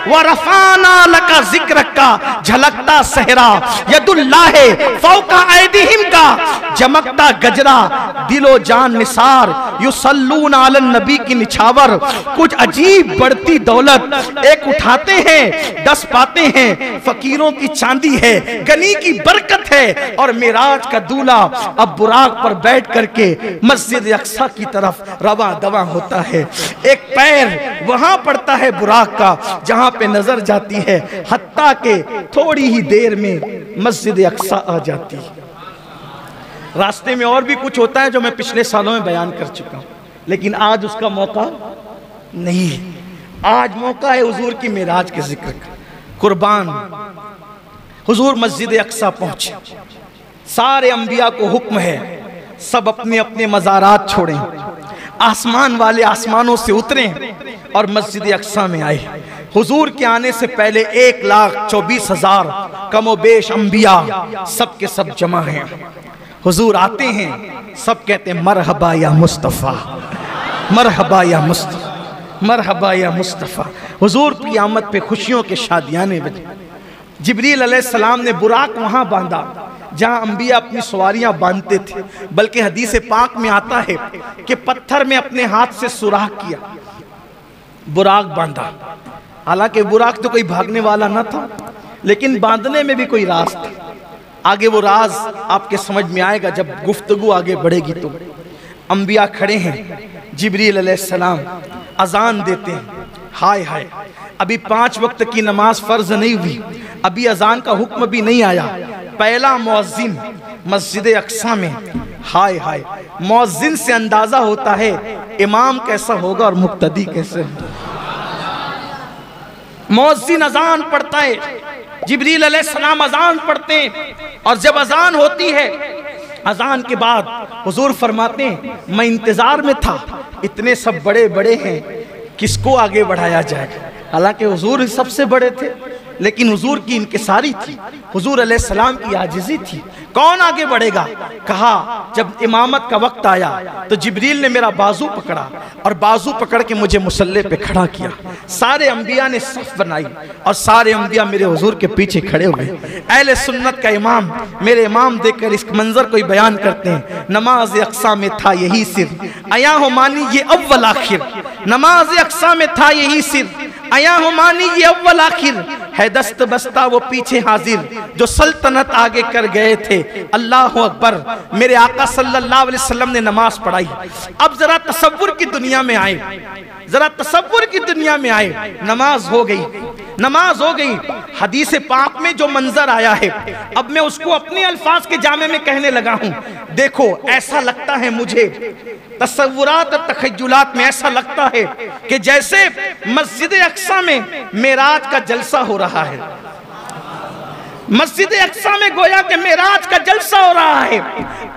व रफाना लका जिक्र का झलकता सहरा, यदुल्लाह फौका ऐदिहिम का चमकता गजरा, दिलो जान निसार, युसल्लून अलन नबी की निछावर। कुछ अजीब बढ़ती दौलत, एक उठाते हैं 10 पाते हैं, फकीरों की चांदी है, गनी की बरकत है। और मेराज का दूल्हा अब बुराक पर बैठ करके मस्जिद अक्सा की तरफ रवा दवा होता है। एक पैर वहां पड़ता है बुराक का जहां पे नजर जाती है, हत्ता के थोड़ी ही देर में मस्जिद अक्सा आ जाती है। रास्ते में और भी कुछ होता है जो मैं पिछले सालों में बयान कर चुका हूँ, लेकिन आज उसका मौका नहीं है। आज मौका है हुजूर की मेराज के जिक्र का। कुर्बान हुजूर मस्जिद अक्सा पहुंचे, सारे अंबिया को हुक्म है सब अपने अपने मज़ारात छोड़ें, आसमान वाले आसमानों से उतरें और मस्जिद अक्सा में आए। हुजूर के आने से पहले 1,24,000 कमोबेश अंबिया सब के सब जमा हैं। हुजूर आते हैं, सब कहते हैं मरहबा या मुस्तफ़ा, मरहबा या मुस्तफ़ा, मरहबा या मुस्तफ़ा। हुजूर की आमद पे खुशियों के शादियाने बजे। जिब्रील अलैहिस्सलाम ने बुराक वहाँ बांधा जहाँ अंबिया अपनी सवारियाँ बांधते थे, बल्कि हदीस पाक में आता है कि पत्थर में अपने हाथ से सुराख किया, बुराक बांधा। हालांकि बुराक तो कोई भागने वाला न था, लेकिन बांधने में भी कोई राज था। आगे वो राज आपके समझ में आएगा जब गुफ्तगू आगे बढ़ेगी। तो अंबिया खड़े हैं, जिब्रील अलैहिस्सलाम अजान देते हैं। हाय हाय, अभी 5 वक्त की नमाज फर्ज नहीं हुई, अभी अजान का हुक्म भी नहीं आया। पहला मुअज्जिन मस्जिद अक्सा में। हाय हाय, मुअज्जिन से अंदाजा होता है इमाम कैसा होगा और मुक्तदी कैसे। मुअज्जिन अजान पढ़ता है, जिब्रील अलैहिस्सलाम अजान पढ़ते हैं, और जब अजान होती है, अजान के बाद हुजूर फरमाते हैं मैं इंतजार में था, इतने सब बड़े बड़े हैं, किसको आगे बढ़ाया जाएगा। हालांकि हुजूर सबसे बड़े थे, लेकिन हुजूर की इनकिसारी थी, हुजूर अलैहिस्सलाम की आजिज़ी थी। कौन आगे बढ़ेगा? कहा जब इमामत का वक्त आया तो जिब्रील ने मेरा बाजू पकड़ा और बाजू पकड़ के मुझे मुसल्ले पे खड़ा किया। सारे अंबिया ने सफ बनाई और सारे अंबिया मेरे हुजूर के पीछे खड़े हुए। अहले सुन्नत का इमाम, मेरे इमाम देखकर इस मंजर को बयान करते हैं, नमाज अक्सा में था यही सिर, आया हो मानी ये अव्वल आखिर। नमाज अक्सा में था यही सिर, आया हो मानी ये अव्वल आखिर। है दस्त बस्ता वो पीछे हाजिर, जो सल्तनत आगे कर गए थे। अल्लाह अकबर। मेरे आका सल्लल्लाहु अलैहि वसल्लम ने नमाज पढ़ाई। अब जरा तसव्वुर की दुनिया में आए, जरा तसव्वुर की दुनिया में आए। नमाज हो गई, नमाज हो गई। हदीस पाक में जो मंजर आया है, अब मैं उसको अपने अल्फाज के जामे में कहने लगा हूं। देखो, ऐसा लगता है मुझे, तसव्वुरात और तखय्युलात में ऐसा लगता है कि जैसे मस्जिद अक्सा में मेराज का जलसा हो रहा है। मस्जिद अक्सा में गोया के मेराज का जलसा हो रहा है,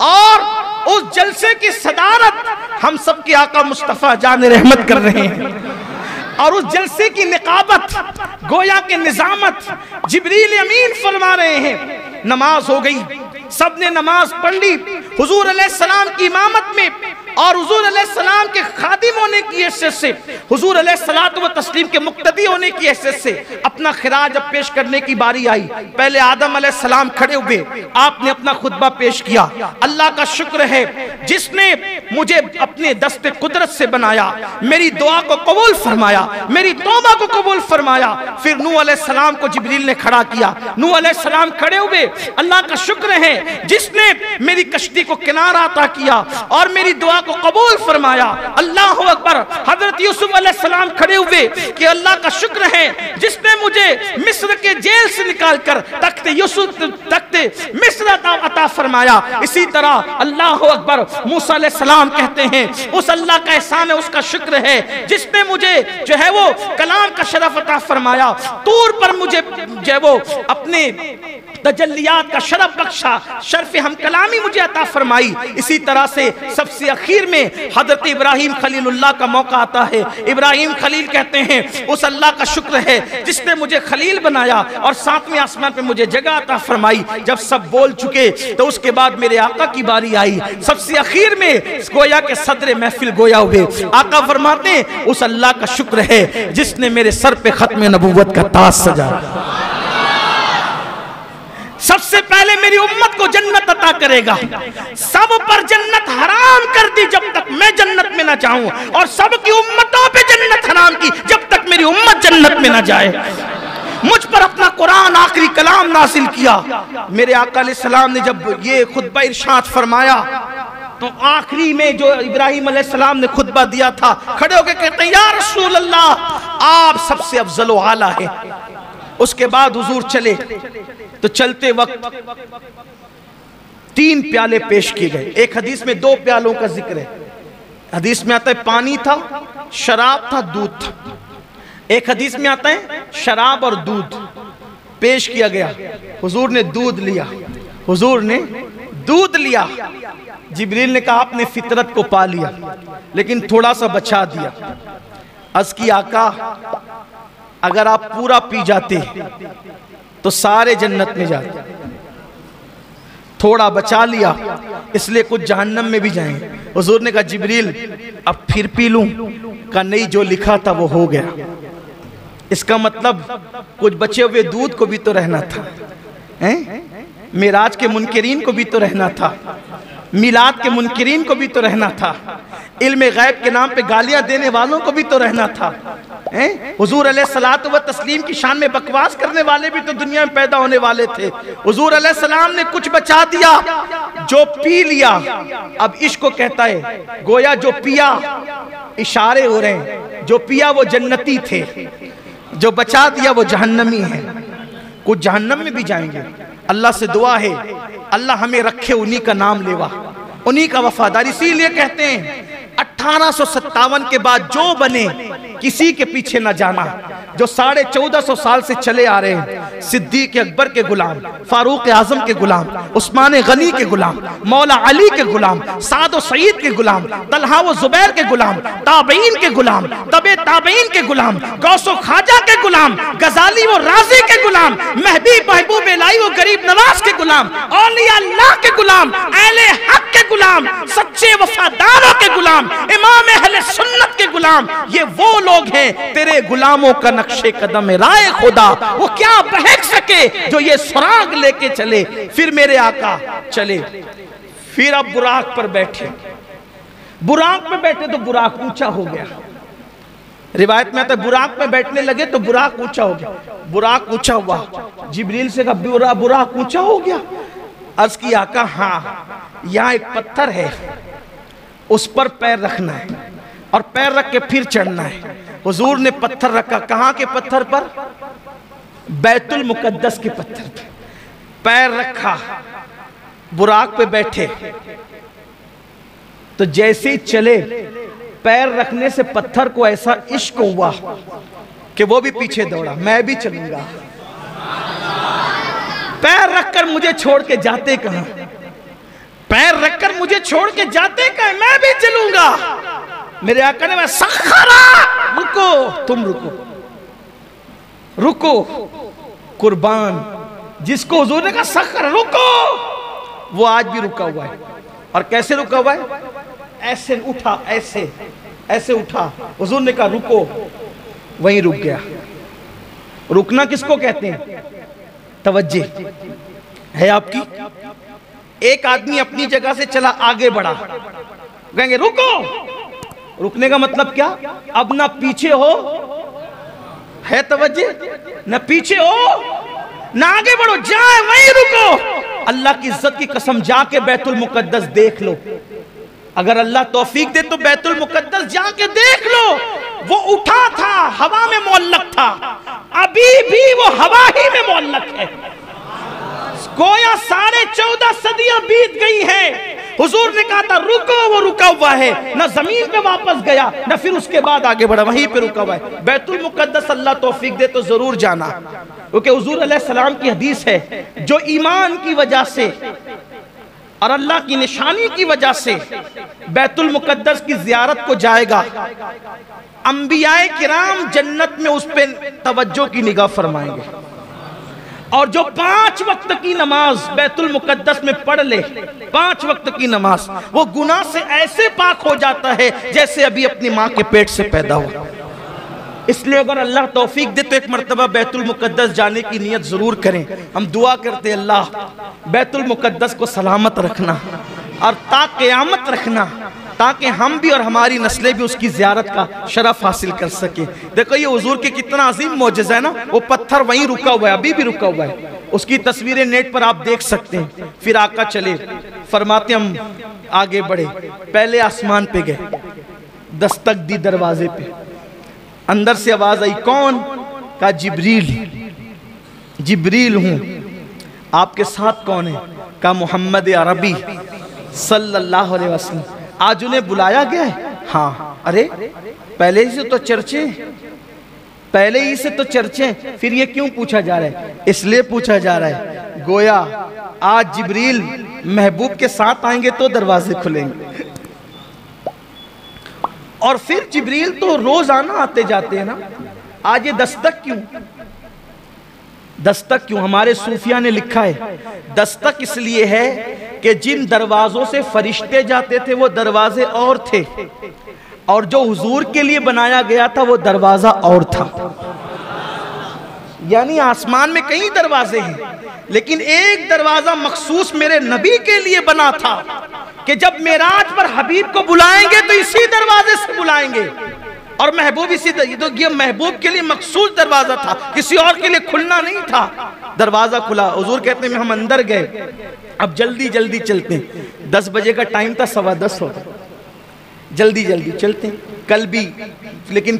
और उस जलसे की सदारत हम सब के आका मुस्तफा जान रहमत कर रहे हैं, और उस जलसे की निकाबत, गोया के निजामत जिब्रील अमीन फरमा रहे हैं। नमाज हो गई, सबने नमाज पढ़ ली हुजूर अलैहिस्सलाम की इमामत में, और हुजूर अलैहिस्सलाम के खादिम होने की हैसियत से, हुजूर अलैहिस्सलातु व तस्लीम के मुक्तदी होने की हैसियत से अपना खिराज जब पेश करने की बारी आई, पहले आदम अलैहिस्सलाम खड़े हुए, आपने अपना खुतबा पेश किया। अल्लाह का शुक्र है जिसने मुझे अपने दस्ते कुदरत से बनाया, मेरी दुआ को कबूल फरमाया, मेरी तौबा को कबूल फरमाया। फिर नूह अलैहिस्सलाम को जिब्रील ने खड़ा किया, नूह अलैहिस्सलाम खड़े हुए। अल्लाह का शुक्र है जिसने मेरी कश्ती को किनारा अता किया और मेरी दुआ को कबूल फरमाया। अल्लाह अकबर। हजरत यूसुफ अलैहिस्सलाम खड़े हुए कि अल्लाह का शुक्र है जिसने मुझे मिस्र के जेल से निकालकर तख्ते यूसुफ, तख्ते मिस्र अता फरमाया। इसी तरह अल्लाह अकबर। मूसा अलैहिस्सलाम कहते हैं उस अल्लाह का एहसान है, उसका शुक्र है जिसने मुझे जो है वो कलाम का शरफ अता फरमाया। तूर पर मुझे जो है वो अपने तजल्लियात का शरफ बख्शा, शर्फ हम कलामी मुझे अता फरमाई। इसी तरह से सबसे आखिर में हजरत इब्राहिम खलीलुल्लाह का मौका आता है। इब्राहिम खलील कहते हैं उस अल्लाह का शुक्र है जिसने मुझे खलील बनाया और 7वें आसमान पे मुझे जगह अता फरमाई। जब सब बोल चुके तो उसके बाद मेरे आका की बारी आई। सबसे आखिर में गोया के सदर महफिल गोया हुए। आका फरमाते हैं उस अल्लाह का शुक्र है जिसने मेरे सर पे खत्म नबूवत का ताज सजाया। सबसे पहले मेरी उम्मत को जन्नत अता करेगा। सब पर जन्नत हराम कर दी जब तक मैं जन्नत में ना जाऊं, और सबकी उम्मतों पे जन्नत हराम की जब तक मेरी उम्मत जन्नत में ना जाए। मुझ पर अपना कुरान आखिरी कलाम नासिल किया। मेरे आका अलैहिस्सलाम ने जब ये खुतबा इरशाद फरमाया तो आखिरी में जो इब्राहिम अलैहिस्सलाम ने खुतबा दिया था, खड़े होकर कहते हैं या रसूल अल्लाह, आप सबसे अफजल व आला है। उसके बाद हुजूर चले तो चलते वक्त 3 प्याले पेश किए गए। एक हदीस में 2 प्यालों का जिक्र है। हदीस में आता है पानी था, शराब था, दूध था। एक हदीस में आता है शराब और दूध पेश किया गया। हुजूर ने दूध लिया, हुजूर ने दूध लिया। जिब्रील ने कहा आपने फितरत को पा लिया, लेकिन थोड़ा सा बचा दिया। अर्ज़ की आका अगर आप पूरा पी जाते तो सारे जन्नत में जाते, थोड़ा बचा लिया इसलिए कुछ जहन्नम में भी जाएंगे। हुजूर ने कहा जिब्रील अब फिर पी लूं? का नहीं, जो लिखा था वो हो गया। इसका मतलब कुछ बचे हुए दूध को भी तो रहना था, हैं? मिराज के मुनकिरीन को भी तो रहना था, मिलाद के मुनकिरीन को भी तो रहना था, इल्म गैब के नाम पे गालियां देने वालों को भी तो रहना था, हैं? हुजूर अलैहिस्सलातु व तस्लीम की शान में बकवास करने वाले भी तो दुनिया में पैदा होने वाले थे। हुजूर अलैहिस्सलाम ने कुछ बचा दिया, जो पी लिया। अब इश्क को कहता है गोया जो पिया, इशारे हो रहे हैं, जो पिया वो जन्नती थे, जो बचा दिया वो जहन्नमी है। कुछ जहन्नम में भी जाएंगे। अल्लाह से दुआ है अल्लाह हमें रखे उन्हीं का नाम लेवा, उन्हीं का वफादार। इसीलिए कहते हैं 1857 के बाद जो बने किसी के पीछे न जाना। जो 1450 साल से चले आ रहे हैं, सिद्दीक अकबर के गुलाम, फारूक आजम के गुलाम, उस्मान गनी के गुलाम, मौला अली के गुलाम, साद सईद के गुलाम, तलहा व जुबैर के गुलाम, ताबईन के गुलाम, तबे ताबईन के गुलाम, गौसो खाजा के गुलाम, गजाली व राजी के गुलाम, महबी महबूब इलाही व गरीब नवाज के गुलाम, औलिया अल्लाह के गुलाम, अहले हक के गुलाम, सच्चे वफादारों के गुलाम, इमाम अहले सुन्नत के गुलाम। ये वो लोग हैं तेरे गुलामों का नक्शे कदम राय खुदा, वो क्या बहक सके जो ये सुराग लेके चले। फिर मेरे आका चले, फिर अब बुराक पर बैठे। बुराक में बैठे तो बुराक ऊंचा हो गया। रिवायत में आता है बुराक में बैठने लगे तो बुराक ऊंचा हो गया। बुराक ऊंचा हुआ, जिब्रील से कहा बुराक ऊंचा हो गया। अर्ज की आका हाँ, यहाँ एक पत्थर है, उस पर पैर रखना है और पैर रख के फिर चढ़ना है। हुजूर ने पत्थर रखा। कहाँ के पत्थर पर? बैतुल मुकद्दस के पत्थर पे पैर रखा, बुराक पे बैठे। तो जैसे ही चले, पैर रखने से पत्थर को ऐसा इश्क हुआ कि वो भी पीछे दौड़ा, मैं भी चलूंगा। पैर रखकर मुझे छोड़ के जाते कहां? पैर रखकर मुझे छोड़ के जाते कहां? मैं भी चलूंगा। मेरे आका ने सखरा, रुको, तुम रुको, रुको। कुर्बान जिसको हुजूर ने कहा सखर रुको, वो आज भी रुका हुआ है। और कैसे रुका हुआ है? ऐसे उठा, ऐसे ऐसे उठा। हुजूर ने कहा रुको, वहीं रुक गया। रुकना किसको कहते हैं? तवज्जे है आपकी। एक आदमी अपनी जगह से चला, आगे बढ़ा, कहेंगे रुको। रुकने का मतलब क्या? अब ना पीछे हो, है तवज्जे, ना पीछे हो ना आगे बढ़ो, जाए वहीं रुको। अल्लाह की इज्जत की कसम, जाके बैतुल मुकद्दस देख लो। अगर अल्लाह तौफीक दे तो बैतुल मुकद्दस जाके देख लो। वो उठा था, हवा में मुअल्लक था, अभी भी वो हवा ही में मुअल्लक है। गोया 14.5 सदियां बीत गई हैं। हुजूर ने कहा था रुको, वो रुका हुआ है, ना जमीन पे वापस गया ना फिर उसके बाद आगे बढ़ा, वहीं पे रुका हुआ है। बैतुल मुकद्दस अल्लाह तौफीक दे तो जरूर जाना, क्योंकि हुजूर अलैहिस्सलाम की हदीस है, जो ईमान की वजह से और अल्लाह की निशानी की वजह से बैतुल मुकद्दस की जियारत को जाएगा, अंबियाए किराम जन्नत में उस पे तवज्जो की निगाह फरमाएंगे। और जो 5 वक्त की नमाज बैतुल मुकद्दस में पढ़ ले, 5 वक्त की नमाज, वो गुनाह से ऐसे पाक हो जाता है जैसे अभी अपनी माँ के पेट से पैदा हुआ। इसलिए अगर अल्लाह तौफीक दे तो एक मर्तबा बैतुल मुकद्दस जाने की नियत जरूर करें। हम दुआ करते हैं अल्लाह बैतुल मुकद्दस को सलामत रखना और ता क़यामत रखना, ताकि हम भी और हमारी नस्लें भी उसकी ज़ियारत का शरफ हासिल कर सके। देखो ये हुजूर के कितना अजीम मौजज़ा है ना। वो पत्थर वहीं रुका हुआ है, अभी भी रुका हुआ है। उसकी तस्वीरें नेट पर आप देख सकते हैं। फिर आका चले, फरमाते हम आगे बढ़े, पहले आसमान पे गए, दस्तक दी दरवाजे पे, अंदर से आवाज आई, कौन? कहा जिब्रील। जिब्रील हूं, आपके साथ कौन है? का मोहम्मद अरबी सल्लल्लाहु अलैहि वसल्लम, आज उन्हें बुलाया गया है। हाँ, अरे पहले ही से तो चर्चे, पहले ही से तो चर्चे, फिर ये क्यों पूछा जा रहा है? इसलिए पूछा जा रहा है गोया आज जिब्रील महबूब के साथ आएंगे तो दरवाजे खुलेंगे। और फिर जिब्रील तो रोजाना आते जाते हैं ना, आज ये दस्तक क्यों? दस्तक क्यों? हमारे सूफिया ने लिखा है दस्तक इसलिए है कि जिन दरवाजों से फरिश्ते जाते थे वो दरवाजे और थे, और जो हुजूर के लिए बनाया गया था वो दरवाजा और था। यानी आसमान में कई दरवाजे हैं, लेकिन एक दरवाजा मखसूस मेरे नबी के लिए बना था कि जब मेराज पर हबीब को बुलाएंगे तो इसी दरवाजे से बुलाएंगे, और महबूब इसी तो ये महबूब के लिए मखसूस दरवाजा था, किसी और के लिए खुलना नहीं था। दरवाजा खुला, हुजूर कहते हैं हम अंदर गए, अब जल्दी जल्दी चलते हैं। 10 बजे का टाइम था, 10:15 हो, जल्दी जल्दी चलते हैं। कल भी, लेकिन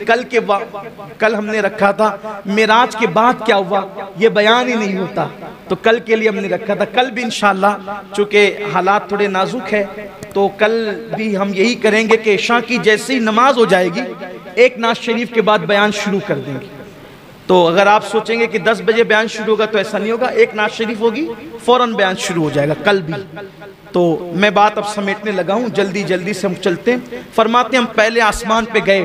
कल हमने रखा था मेराज के बाद क्या हुआ ये बयान ही नहीं होता, तो कल के लिए हमने रखा था। कल भी इंशाल्लाह, चूंकि हालात थोड़े नाजुक है, तो कल भी हम यही करेंगे कि इशा की जैसी नमाज हो जाएगी, एक नाज शरीफ के बाद बयान शुरू कर देंगे। तो अगर आप सोचेंगे कि 10 बजे बयान शुरू होगा, तो ऐसा नहीं होगा, एक नाज शरीफ होगी फौरन बयान शुरू हो जाएगा कल भी। तो मैं बात अब समेटने लगा हूं, जल्दी जल्दी से हम चलते हैं। फरमाते हम पहले आसमान पे गए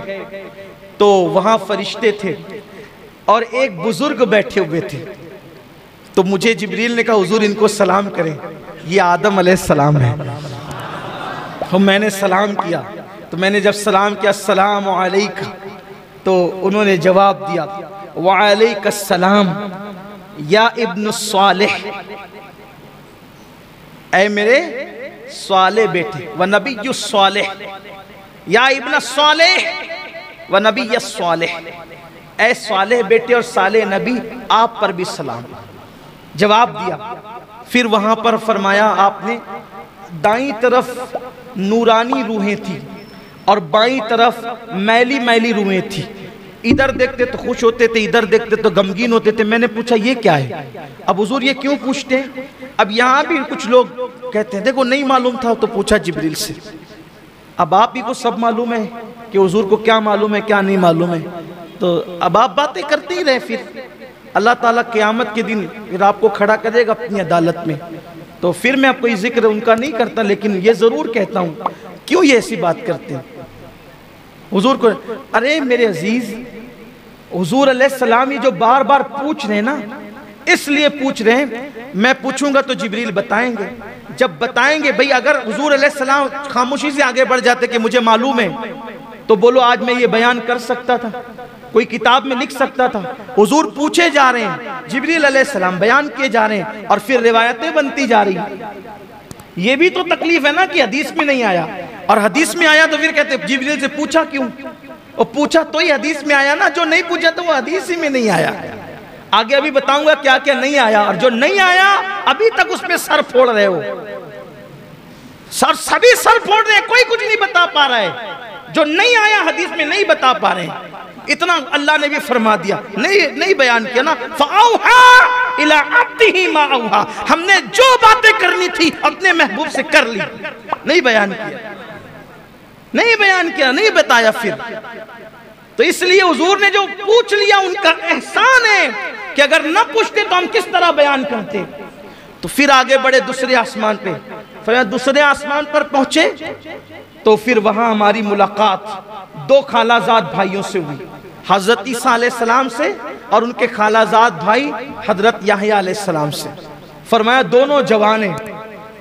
तो वहां फरिश्ते थे और एक बुजुर्ग बैठे हुए थे। तो मुझे जिब्रील ने कहा हुजूर इनको सलाम करें, ये आदम अलैहिस्सलाम है। तो मैंने सलाम किया, तो मैंने जब सलाम किया अस्सलामु अलैका, तो उन्होंने जवाब दिया वालैकुस्सलाम या इब्न सालेह, ऐ मेरे साले बेटे, व नबी सालेह या इब्न सालेह व नबी सालेह, ऐ सालेह बेटे और साले नबी आप पर भी सलाम। जवाब दिया। फिर वहां पर फरमाया आपने दाईं तरफ नूरानी रूहें थी और बाईं तरफ मैली मैली रूहें थी। इधर देखते तो खुश होते थे, इधर देखते तो गमगीन होते थे। मैंने पूछा ये क्या है? अब हुजूर ये क्यों पूछते हैं? अब यहाँ भी कुछ लोग कहते हैं देखो नहीं मालूम था तो पूछा जिब्रील से। अब आप ही को सब मालूम है कि हुजूर को क्या मालूम है क्या नहीं मालूम है, तो अब आप बातें करते ही रहे। फिर अल्लाह ताला क़यामत के दिन फिर आपको खड़ा करेगा अपनी अदालत में। तो फिर मैं आपको जिक्र उनका नहीं करता, लेकिन ये जरूर कहता हूँ क्यों ये ऐसी बात करते हैं हुजूर को। अरे मेरे अजीज, हुजूर अलैहिस्सलाम ये जो बार बार पूछ रहे हैं ना, इसलिए पूछ रहे हैं। मैं पूछूंगा तो जिब्रील बताएंगे, जब बताएंगे भाई अगर हुजूर अलैहिस्सलाम खामोशी से आगे बढ़ जाते कि मुझे मालूम है, तो बोलो आज मैं ये बयान कर सकता था, कोई किताब में लिख सकता था। हुजूर पूछे जा रहे हैं, जिब्रील अलैहिस्सलाम बयान किए जा रहे हैं और फिर रिवायतें बनती जा रही हैं। ये भी तो तकलीफ है ना कि हदीस में नहीं आया, और हदीस में आया तो फिर कहते जिब्रील से पूछा क्यों? और पूछा तो ही हदीस में आया ना, जो नहीं पूछा तो वो हदीस ही में नहीं आया। आगे अभी बताऊंगा क्या क्या नहीं आया, और जो नहीं आया अभी तक उसमें सर फोड़ रहे हो। सभी सर फोड़ रहे हैं, कोई कुछ नहीं बता पा रहा है। जो नहीं आया हदीस में नहीं बता पा रहे हैं, इतना अल्लाह ने भी फरमा दिया, नहीं बयान किया ना। फ़अौहा इला अब्दिही मा औहा, हमने जो बातें करनी थी अपने महबूब से कर ली, नहीं बयान किया, नहीं बयान किया, नहीं बताया। फिर तो इसलिए हुजूर ने जो पूछ लिया उनका एहसान है कि अगर न पूछते तो हम किस तरह बयान करते। तो फिर आगे बढ़े दूसरे आसमान पे, फिर दूसरे आसमान पर पहुंचे तो फिर वहां हमारी मुलाकात दो खालाजाद भाइयों से हुई, हजरत ईसा अलैहिस्सलाम से और उनके खालाजाद भाई हजरत याहया अलैहिस्सलाम से। फरमाया दोनों जवान हैं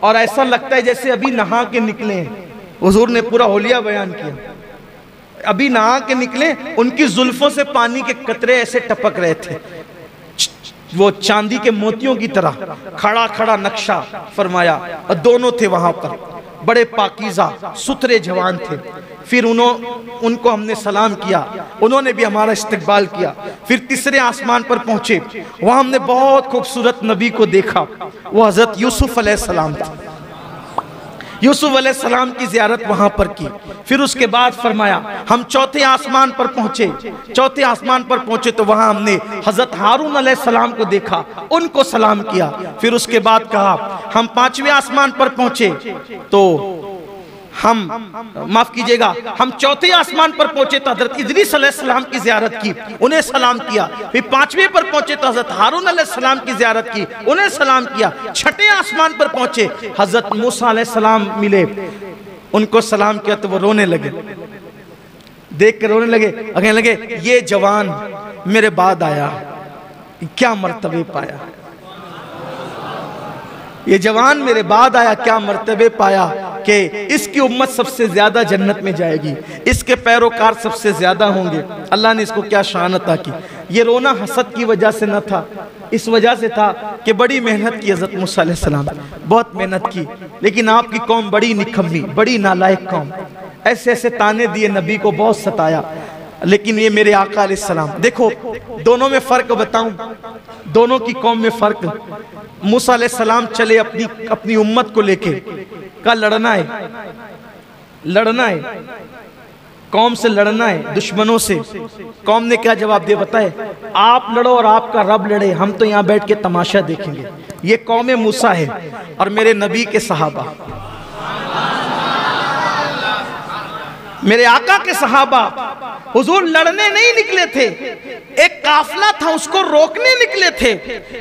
और ऐसा लगता है जैसे अभी नहा के निकले हैं। हुजूर ने पूरा होलिया बयान किया, अभी नहा के निकले, उनकी जुल्फों से पानी के कतरे ऐसे टपक रहे थे, वो चांदी के मोतियों की तरह, खड़ा खड़ा नक्शा फरमाया। और दोनों थे वहां पर, बड़े पाकीज़ा सुथरे जवान थे। फिर उनको हमने सलाम किया, उन्होंने भी हमारा इस्तकबाल किया। फिर तीसरे आसमान पर पहुंचे, वहां हमने बहुत खूबसूरत नबी को देखा, वो हजरत यूसुफ अलैहिस्सलाम थे। यूसुफ अलैहिस्सलाम की ज़ियारत वहां पर की। फिर उसके बाद फरमाया हम चौथे आसमान पर पहुंचे। चौथे आसमान पर पहुंचे तो वहां हमने हजरत हारून अलैहिस्सलाम को देखा, उनको सलाम किया। फिर उसके बाद कहा हम पांचवें आसमान पर पहुंचे तो माफ कीजिएगा, हम चौथे आसमान पर पहुंचे तो हजरत इदरीस अलैहिस्सलाम की ज़ियारत की, उन्हें सलाम किया। फिर पांचवें पर पहुंचे तो हजरत हारून अलैहिस्सलाम की ज़ियारत की, उन्हें सलाम किया। छठे आसमान पर पहुंचे हजरत मूसा अलैहिस्सलाम मिले, उनको सलाम किया तो वो रोने लगे, देख कर रोने लगे, कहने लगे ये जवान मेरे बाद आया, क्या मर्तबे पाया, ये जवान मेरे बाद आया, क्या मर्तबे पाया कि इसकी उम्मत सबसे ज्यादा जन्नत में जाएगी, इसके पैरोकार सबसे ज्यादा होंगे। अल्लाह ने इसको क्या शान अता की। ये रोना हसद की वजह से न था, इस वजह से था कि बड़ी मेहनत की हज़रत मूसा अलैहिस्सलाम, बहुत मेहनत की, लेकिन आपकी कौम बड़ी निकम्मी, बड़ी नालायक कौम, ऐसे ऐसे ताने दिए, नबी को बहुत सताया। लेकिन ये मेरे आका अलैहिस्सलाम, देखो दोनों में फ़र्क बताऊं, दोनों की कौम में फ़र्क। मूसा अलैहिस्सलाम चले अपनी उम्मत को लेके, का लड़ना है, लड़ना है, कौम से लड़ना है, दुश्मनों से। कौम ने क्या जवाब दिया बताए, आप लड़ो और आपका रब लड़े, हम तो यहाँ बैठ के तमाशा देखेंगे। ये कौम मूसा है और मेरे नबी के सहाबा, मेरे आका के सहाबा हुजूर लड़ने नहीं निकले थे, एक काफिला था उसको रोकने निकले थे,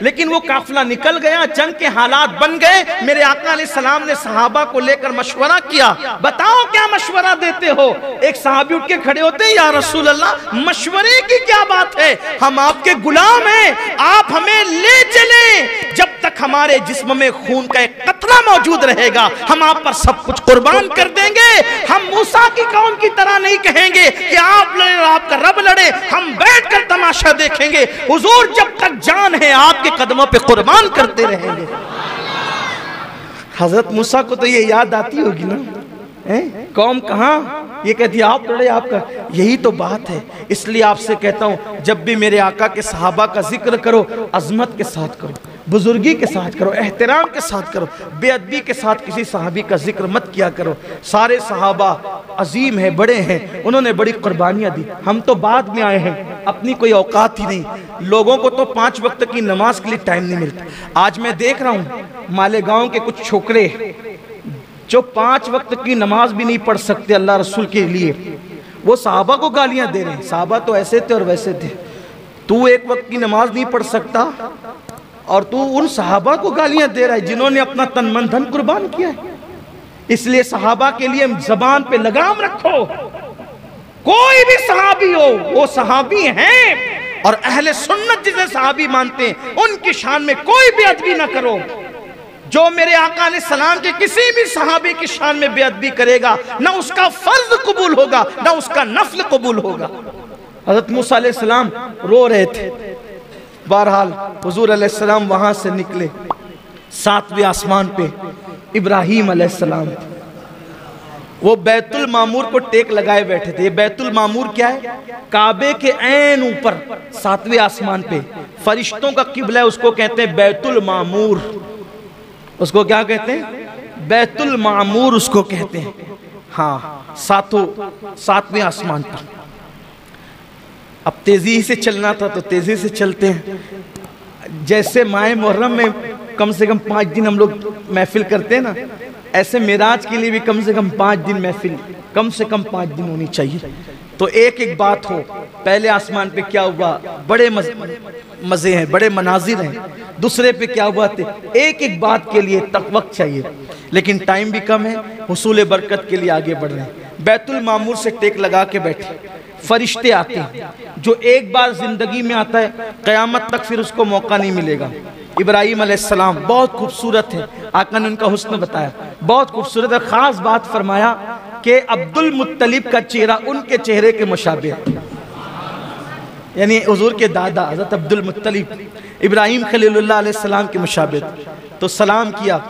लेकिन वो काफिला निकल गया, जंग के हालात बन गए। मेरे आका अलैहिस्सलाम ने सहाबा को लेकर मशवरा किया, बताओ क्या मशवरा देते हो। एक सहाबी उठ के खड़े होते हैं, या रसूल अल्लाह मशवरे की क्या बात है, हम आपके गुलाम हैं, आप हमें ले चलें, जब तक हमारे जिस्म में खून का एक कतरा मौजूद रहेगा हम आप पर सब कुछ कुर्बान कर देंगे। हम मूसा की कौम की तरह नहीं कहेंगे कि आप लड़े और आपका रब लड़े, हम बैठकर तमाशा देखेंगे। हुजूर जब तक जान है आपके कदमों पे कुर्बान करते रहेंगे। हजरत मूसा को तो ये याद आती होगी ना, कौम कहाँ, ये कहती है आप लड़े आपका, यही तो बात है। इसलिए आपसे कहता हूँ जब भी मेरे आका के सहाबा का जिक्र करो अजमत के साथ करो, बुजुर्गी के साथ करो, एहतराम के साथ करो, बेअदबी के साथ किसी सहाबी का जिक्र मत किया करो। सारे सहाबा अजीम है, बड़े हैं, उन्होंने बड़ी कुर्बानियाँ दी, हम तो बाद में आए हैं, अपनी कोई औकात ही नहीं। लोगों को तो 5 वक्त की नमाज के लिए टाइम नहीं मिलता। आज मैं देख रहा हूँ मालेगांव के कुछ छोकरे जो 5 वक्त की नमाज भी नहीं पढ़ सकते अल्लाह रसूल के लिए, वो सहाबा को गालियां दे रहे हैं, सहाबा तो ऐसे थे और वैसे थे, तू 1 वक्त की नमाज नहीं पढ़ सकता और तू उन सहाबा को गालियां दे रहा है जिन्होंने अपना तन मन धन कुर्बान किया है। इसलिए सहाबा के लिए जबान पे लगाम रखो, कोई भी सहाबी हो वो सहाबी हैं, और अहले सुन्नत जिसे सहाबी मानते हैं उनकी शान में कोई बेअदबी ना करो। जो मेरे आका अलैहिस्सलाम के किसी भी सहाबी की शान में बेअदबी करेगा ना उसका फर्ज कबूल होगा ना उसका नफल कबूल होगा। हजरत मूसा अलैहिस्सलाम रो रहे थे। बहरहाल हुजूर अलैहिस्सलाम वहां से निकले, 7वें आसमान पे इब्राहीम अलैहिस्सलाम, वो बैतुल मामूर को टेक लगाए बैठे थे। ये बैतुल मामूर क्या है, काबे के ऐन ऊपर 7वें आसमान पे फरिश्तों का किबला है, उसको कहते हैं बैतुल मामूर। उसको क्या कहते हैं, बैतुल मामूर उसको कहते हैं। हाँ, 7वें आसमान पर। अब तेजी से चलना था तो तेजी से चलते हैं। जैसे माह मुहर्रम में कम से कम 5 दिन हम लोग महफिल करते हैं ना, ऐसे मेराज के लिए भी कम से कम 5 दिन महफिल, कम से कम 5 दिन होनी चाहिए। तो एक एक बात हो, पहले आसमान पे क्या हुआ, बड़े मजे हैं, बड़े मनाजिर हैं। दूसरे पे क्या हुआ थे, एक एक बात के लिए तक वक्त चाहिए, लेकिन टाइम भी कम है, हुसूल बरकत के लिए आगे बढ़ रहे हैं। बैतुल मामूर से टेक लगा के बैठे, फरिश्ते आते हैं, जो एक बार जिंदगी में आता है क़यामत तक फिर उसको मौका नहीं मिलेगा। इब्राहीम अलैहिस्सलाम बहुत खूबसूरत है, आका ने उनका हुस्न बताया, बहुत खूबसूरत है। खास बात फरमाया कि अब्दुल मुत्तलिब का चेहरा उनके चेहरे के मुशाबिह, यानी हुजूर के दादा हज़रत अब्दुल मुत्तलिब इब्राहीम खलीलुल्लाह अलैहिस्सलाम के मुशाबिह। तो सलाम किया,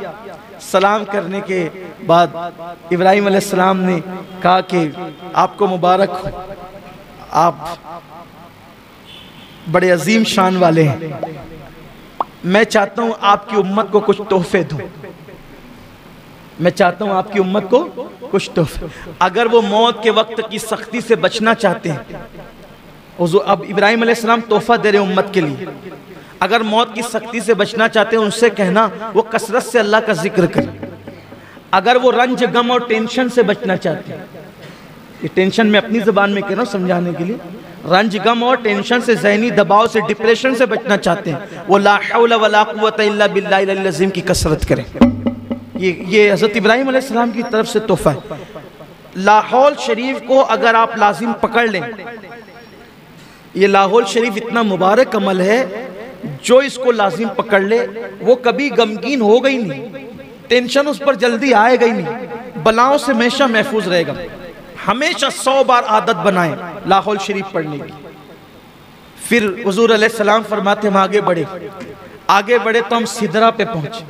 सलाम करने के बाद इब्राहीम अलैहिस्सलाम ने कहा कि आपको मुबारक हो, आप बड़े अजीम शान वाले हैं, मैं चाहता हूं आपकी उम्मत को कुछ तोहफे दूं। मैं चाहता हूं आपकी उम्मत को कुछ तोहफे, अगर वो मौत के वक्त की सख्ती से बचना चाहते हैं, अब इब्राहिम अलैहिस्सलाम तोहफा दे रहे उम्मत के लिए, अगर मौत की सख्ती से बचना चाहते हैं उनसे कहना वो कसरत से अल्लाह का जिक्र करें। अगर वो रंज गम और टेंशन से बचना चाहते हैं, ये टेंशन मैं अपनी ज़बान में कह रहा हूँ समझाने के लिए, रंज गम और टेंशन से, ज़हनी दबाव से, डिप्रेशन से बचना चाहते हैं, वो ला हौला वला कुव्वता इल्ला बिल्लाहिल अज़ीम की कसरत करें। ये हज़रत इब्राहिम अलैहिस्सलाम की तरफ से तोहफा है। लाहौल शरीफ को अगर आप लाजिम पकड़ लें, ये लाहौल शरीफ इतना मुबारक अमल है, जो इसको लाजिम पकड़ ले वो कभी गमगीन होगा ही नहीं, टेंशन उस पर जल्दी आएगा ही नहीं, बलाओं से हमेशा महफूज रहेगा। हमेशा 100 बार आदत बनाएं लाहौल शरीफ पढ़ने की। फिर हुजूर अलैहिस्सलाम फरमाते हम आगे बढ़े तो हम सिदरा पे पहुंचे,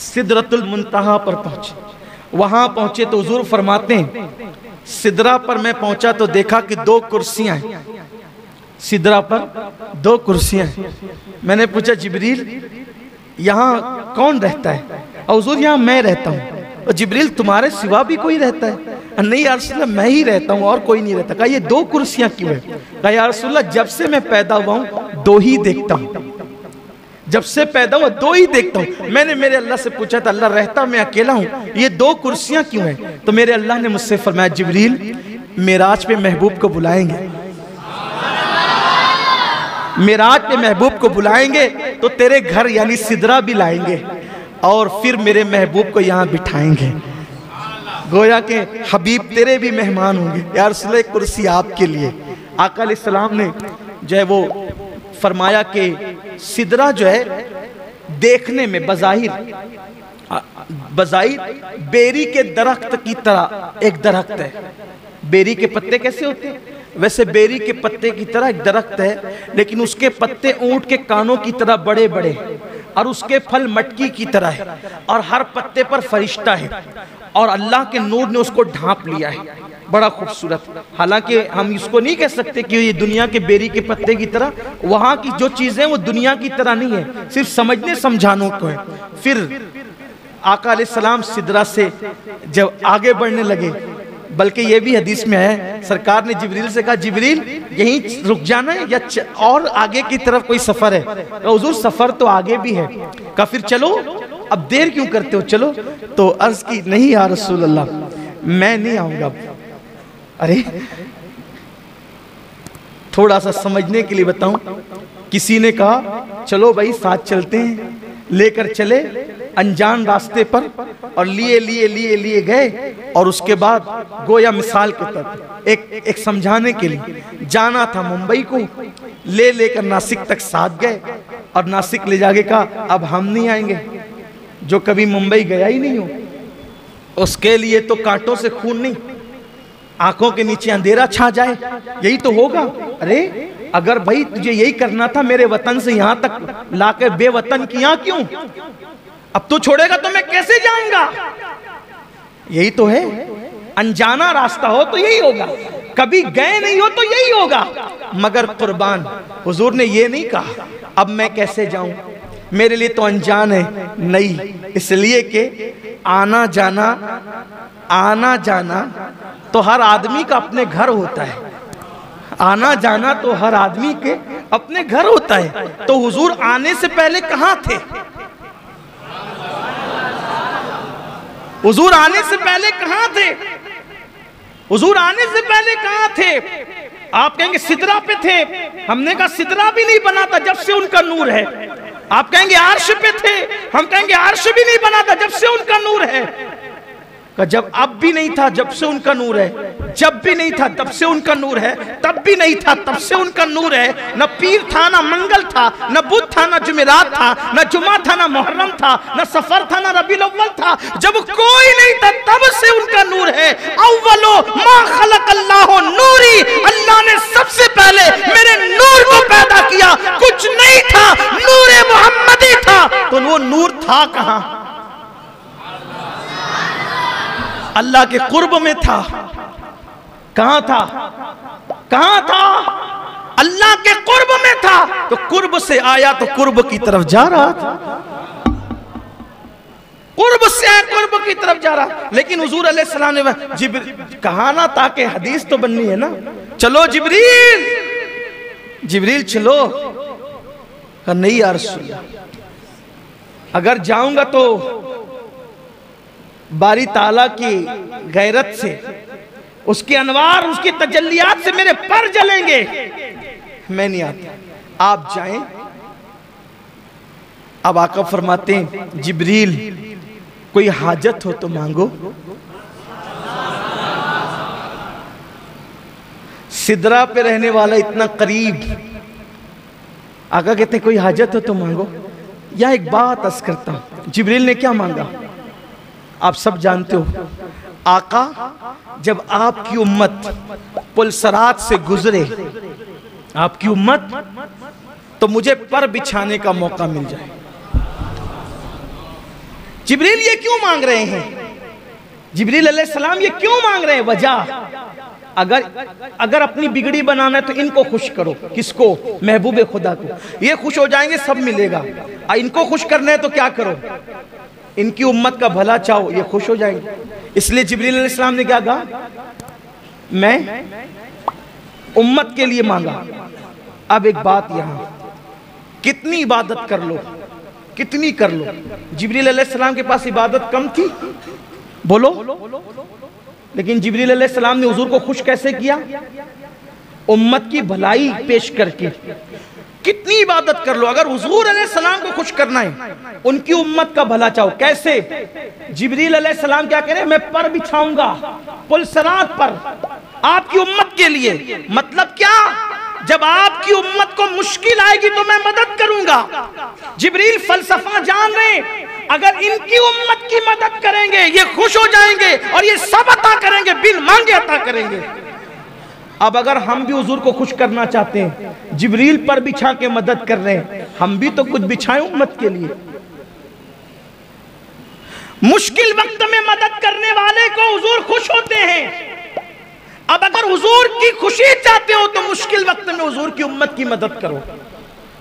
सिदरतुल मुंतहा पर पहुंचे। वहां पहुंचे तो हुजूर फरमाते हैं सिदरा पर मैं पहुंचा तो देखा कि 2 कुर्सियां हैं, सिदरा पर 2 कुर्सियां हैं। मैंने पूछा जिब्रील यहाँ कौन रहता है? और हुजूर यहाँ मैं रहता हूँ। और जिब्रील तुम्हारे सिवा भी कोई रहता है? नहीं या रसूलल्लाह मैं ही रहता हूँ और कोई नहीं रहता। कहा ये 2 कुर्सियां क्यों है? कहा या रसूलल्लाह जब से मैं पैदा हुआ हूँ 2 ही देखता हूँ, जब से पैदा हुआ 2 ही देखता हूँ। मैंने मेरे अल्लाह से पूछा था अल्लाह रहता मैं अकेला हूँ, ये 2 कुर्सियां क्यों है? तो मेरे अल्लाह ने मुझसे फरमाया जिब्रील मेराज पे महबूब को बुलाएंगे, मेराज पे महबूब को बुलाएंगे तो तेरे घर यानी सिदरा भी लाएंगे और फिर मेरे महबूब को यहाँ बिठाएंगे, गोया के हबीब तेरे भी मेहमान होंगे। या रसूल कुर्सी आपके लिए। आका अलैहिस्सलाम ने जो है वो फरमाया कि सिदरा जो है देखने में बज़ाहिर बेरी के दरख्त की तरह एक दरख्त है। बेरी के पत्ते कैसे होते हैं? वैसे बेरी के पत्ते की तरह एक दरख्त है, लेकिन उसके पत्ते ऊंट के कानों की तरह बड़े बड़े और उसके फल मटकी की तरह है और हर पत्ते पर फरिश्ता है और अल्लाह के नूर ने उसको ढांप लिया है, बड़ा खूबसूरत। हालांकि हम इसको नहीं कह सकते कि ये दुनिया के बेरी के पत्ते की तरह, वहां की जो चीजें वो दुनिया की तरह नहीं है, सिर्फ समझने समझाने को है। फिर आका अलैहिस्सलाम सिदरा से जब आगे बढ़ने लगे, बल्कि ये भी हदीस में है सरकार ने जिब्रील से कहा जिब्रील यहीं रुक जाना है या और आगे की तरफ कोई सफर है? तो हुजूर सफर तो आगे भी है। कहा फिर चलो, अब देर क्यों करते हो, चलो। तो अर्ज की नहीं या रसूल अल्लाह मैं नहीं आऊंगा। अरे थोड़ा सा समझने के लिए बताऊं, किसी ने कहा चलो भाई साथ चलते हैं, लेकर चले अनजान रास्ते पर और लिए गए और उसके बाद गोया मिसाल के तौर एक समझाने के लिए जाना था मुंबई को, लेकर नासिक तक साथ गए और नासिक ले जाके कहा अब हम नहीं आएंगे, जो कभी मुंबई गया ही नहीं हो उसके लिए तो कांटों से खून नहीं, आंखों के नीचे अंधेरा छा जाए, यही तो होगा। अरे अगर भाई तुझे यही करना था मेरे वतन से यहाँ तक लाकर बेवतन किया क्यों? अब तू छोड़ेगा तो मैं कैसे जाऊंगा? यही तो है, अनजाना रास्ता हो तो यही होगा, कभी गए नहीं हो तो यही होगा। मगर कुर्बान हुजूर ने ये नहीं कहा अब मैं कैसे जाऊं, मेरे लिए तो अनजान है, नहीं, इसलिए कि आना जाना तो हर आदमी का अपने घर होता है, आना जाना तो हर आदमी के अपने घर होता है। तो हुजूर आने से पहले कहां थे? हुजूर आने से पहले कहां थे? हुजूर आने से पहले कहां थे? आप कहेंगे सिदरा पे थे, हमने कहा सिदरा भी नहीं बना था जब से उनका नूर है। आप कहेंगे अर्श पे थे, हम कहेंगे अर्श भी नहीं बना था जब से उनका नूर है। जब अब भी नहीं था जब से उनका नूर है, जब भी नहीं था तब से उनका नूर है, तब भी नहीं था तब से उनका नूर है। न पीर था, न मंगल था, न बुध था, न जुमेरात था, न जुमा था, न मुहर्रम था, न सफर था, न रबीउल अव्वल था। जब कोई नहीं था तब से उनका नूर है। अव्वलो मा खलक़ल्लाहु नूरी, अल्लाह ने सबसे पहले मेरे नूर को पैदा किया, कुछ नहीं था, नूरे मोहम्मदी था। तो वो नूर था कहां? अल्लाह के कुर्ब में था। कहां था? कहां था? अल्लाह के कुर्ब में था। तो कुर्ब से आया तो कुर्ब की तरफ जा रहा था, कुर्ब से आया कुर्ब की तरफ जा रहा, लेकिन हुजूर अलैहिस्सलाम ने कहा ना, ताकि हदीस तो बननी है ना, चलो जिब्रील, जिब्रील चलो। नहीं यार रसूल, अगर जाऊंगा तो बारी ताला की गैरत से, उसके अनवार, उसकी तजल्लियात से मेरे पर जलेंगे, मैं नहीं आता, आप जाएं। अब आका फरमाते हैं जिब्रील कोई हाजत हो तो मांगो। सिदरा पे रहने वाला इतना करीब, आका कहते हैं कोई हाजत हो तो मांगो। यह एक बात अर्ज करता हूं, जिब्रील ने क्या मांगा आप सब जानते हो। आका जब आपकी उम्मत पुलसरात से गुजरे, आपकी उम्मत, तो मुझे पर बिछाने का मौका मिल जाए। जिब्रील ये क्यों मांग रहे हैं, जिब्रील अलैहिस्सलाम ये क्यों मांग रहे हैं? वजह, अगर अपनी बिगड़ी बनाना है तो इनको खुश करो। किसको? महबूब खुदा को। ये खुश हो जाएंगे, सब मिलेगा। इनको खुश करना है तो क्या करो, इनकी उम्मत का भला चाहो, ये खुश हो जाएंगे। इसलिए जिब्रील अलैहिस्सलाम ने क्या कहा, मैं उम्मत के लिए मांगा। अब एक बात, यहां कितनी इबादत कर लो, कितनी कर लो, जिब्रील अलैहिस्सलाम के पास इबादत कम थी? बोलो। लेकिन जिब्रील अलैहिस्सलाम ने हुजूर को खुश कैसे किया? उम्मत की भलाई पेश करके। कितनी इबादत कर लो, अगर हुजूर अलैहिस्सलाम को खुश करना है, उनकी उम्मत का भला चाहो। कैसे? जिब्रील अलैहिस्सलाम क्या कह रहे हैं, मैं पर बिछाऊंगा पुलसरात पर आपकी उम्मत के लिए। मतलब क्या? जब आपकी उम्मत को मुश्किल आएगी तो मैं मदद करूंगा। जिब्रील फलसफा जान रहे, अगर इनकी उम्मत की मदद करेंगे ये खुश हो जाएंगे और ये सब अता करेंगे, बिन मांगे अता करेंगे। अब अगर हम भी हुजूर को खुश करना चाहते हैं, जिब्रील पर बिछा के मदद कर रहे हैं, हम भी तो कुछ बिछाएं उम्मत के लिए। मुश्किल वक्त में मदद करने वाले को हुजूर खुश होते हैं। अब अगर हुजूर की खुशी चाहते हो तो मुश्किल वक्त में हुजूर की उम्मत की मदद करो।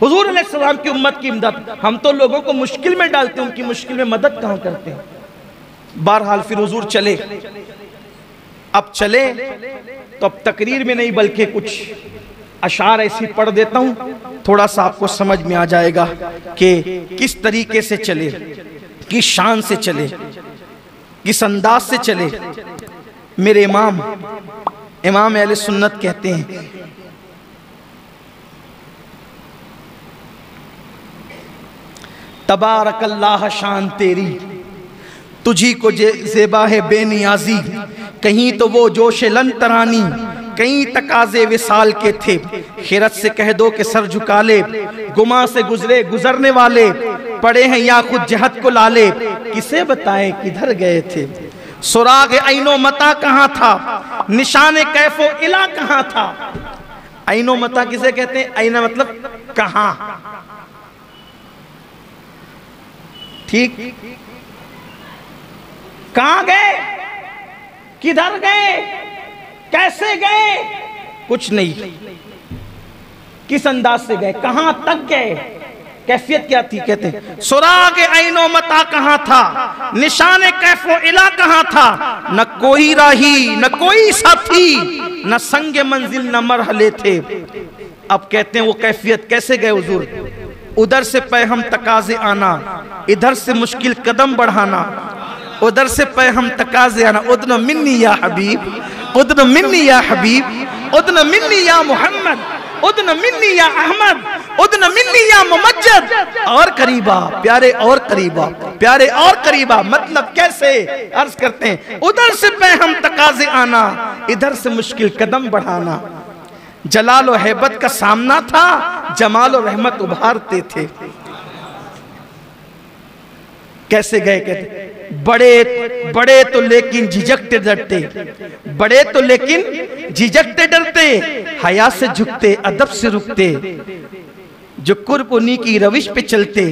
हुजूर अलैहिस्सलाम की उम्मत की मदद, हम तो लोगों को मुश्किल में डालते हैं, उनकी मुश्किल में मदद कहां करते हैं। बहरहाल फिर हुजूर चले। अब चले तो अब तकरीर में नहीं बल्कि कुछ अशार ऐसी पढ़ देता हूं, थोड़ा सा आपको समझ में आ जाएगा कि किस तरीके से चले, किस शान से चले, किस अंदाज से चले। मेरे इमाम अहले सुन्नत कहते हैं, तबारकल्लाह शान तेरी, तुझी को ज़ेबा है बेनियाजी। कहीं तो वो जोश लन तरानी, कहीं तकाजे विसाल के थे। खिरत से कह दो कि सर झुका ले, गुमा से गुजरे गुजरने वाले, पड़े हैं या खुद जहत को लाले। किसे बताएं किधर गए थे, सुराग ऐनो मता कहाँ था, निशान कैफो इला कहाँ था। ऐनो मता किसे कहते हैं? ऐना मतलब कहाँ, ठीक। कहां गए, किधर गए, कैसे गए, कुछ नहीं। किस अंदाज से गए, कहां तक गए, कैफियत क्या थी? कहते हैं सुराग ऐनो मता कहां था, निशान कैफो इला कहां था। न कोई राही न कोई साथी, न संग मंजिल न मरहले थे। अब कहते हैं वो कैफियत कैसे गए हुजूर। उधर से पैहम तकाजे आना, इधर से मुश्किल कदम बढ़ाना, उधर से पैहम तकाजे आना। उदन मिन्नी या हबीब, उदन मिन्नी या हबीब, उदन मिन्नी या मोहम्मद, उदन मिन्नी या अहमद, उदन मिन्नी या मुमज्जद। और करीबा प्यारे, और करीबा प्यारे, और करीबा। मतलब कैसे? अर्ज करते हैं उधर से पैहम तकाजे आना, इधर से मुश्किल कदम बढ़ाना। जलाल और हैबत का सामना था, जमाल और रहमत उभारते थे। कैसे गए? कहते बड़े बड़े तो लेकिन झिझकते डरते, बड़े तो लेकिन झिझकते डरते, हया से झुकते अदब से रुकते। जो कुर्ब उन्हीं की रविश पे चलते,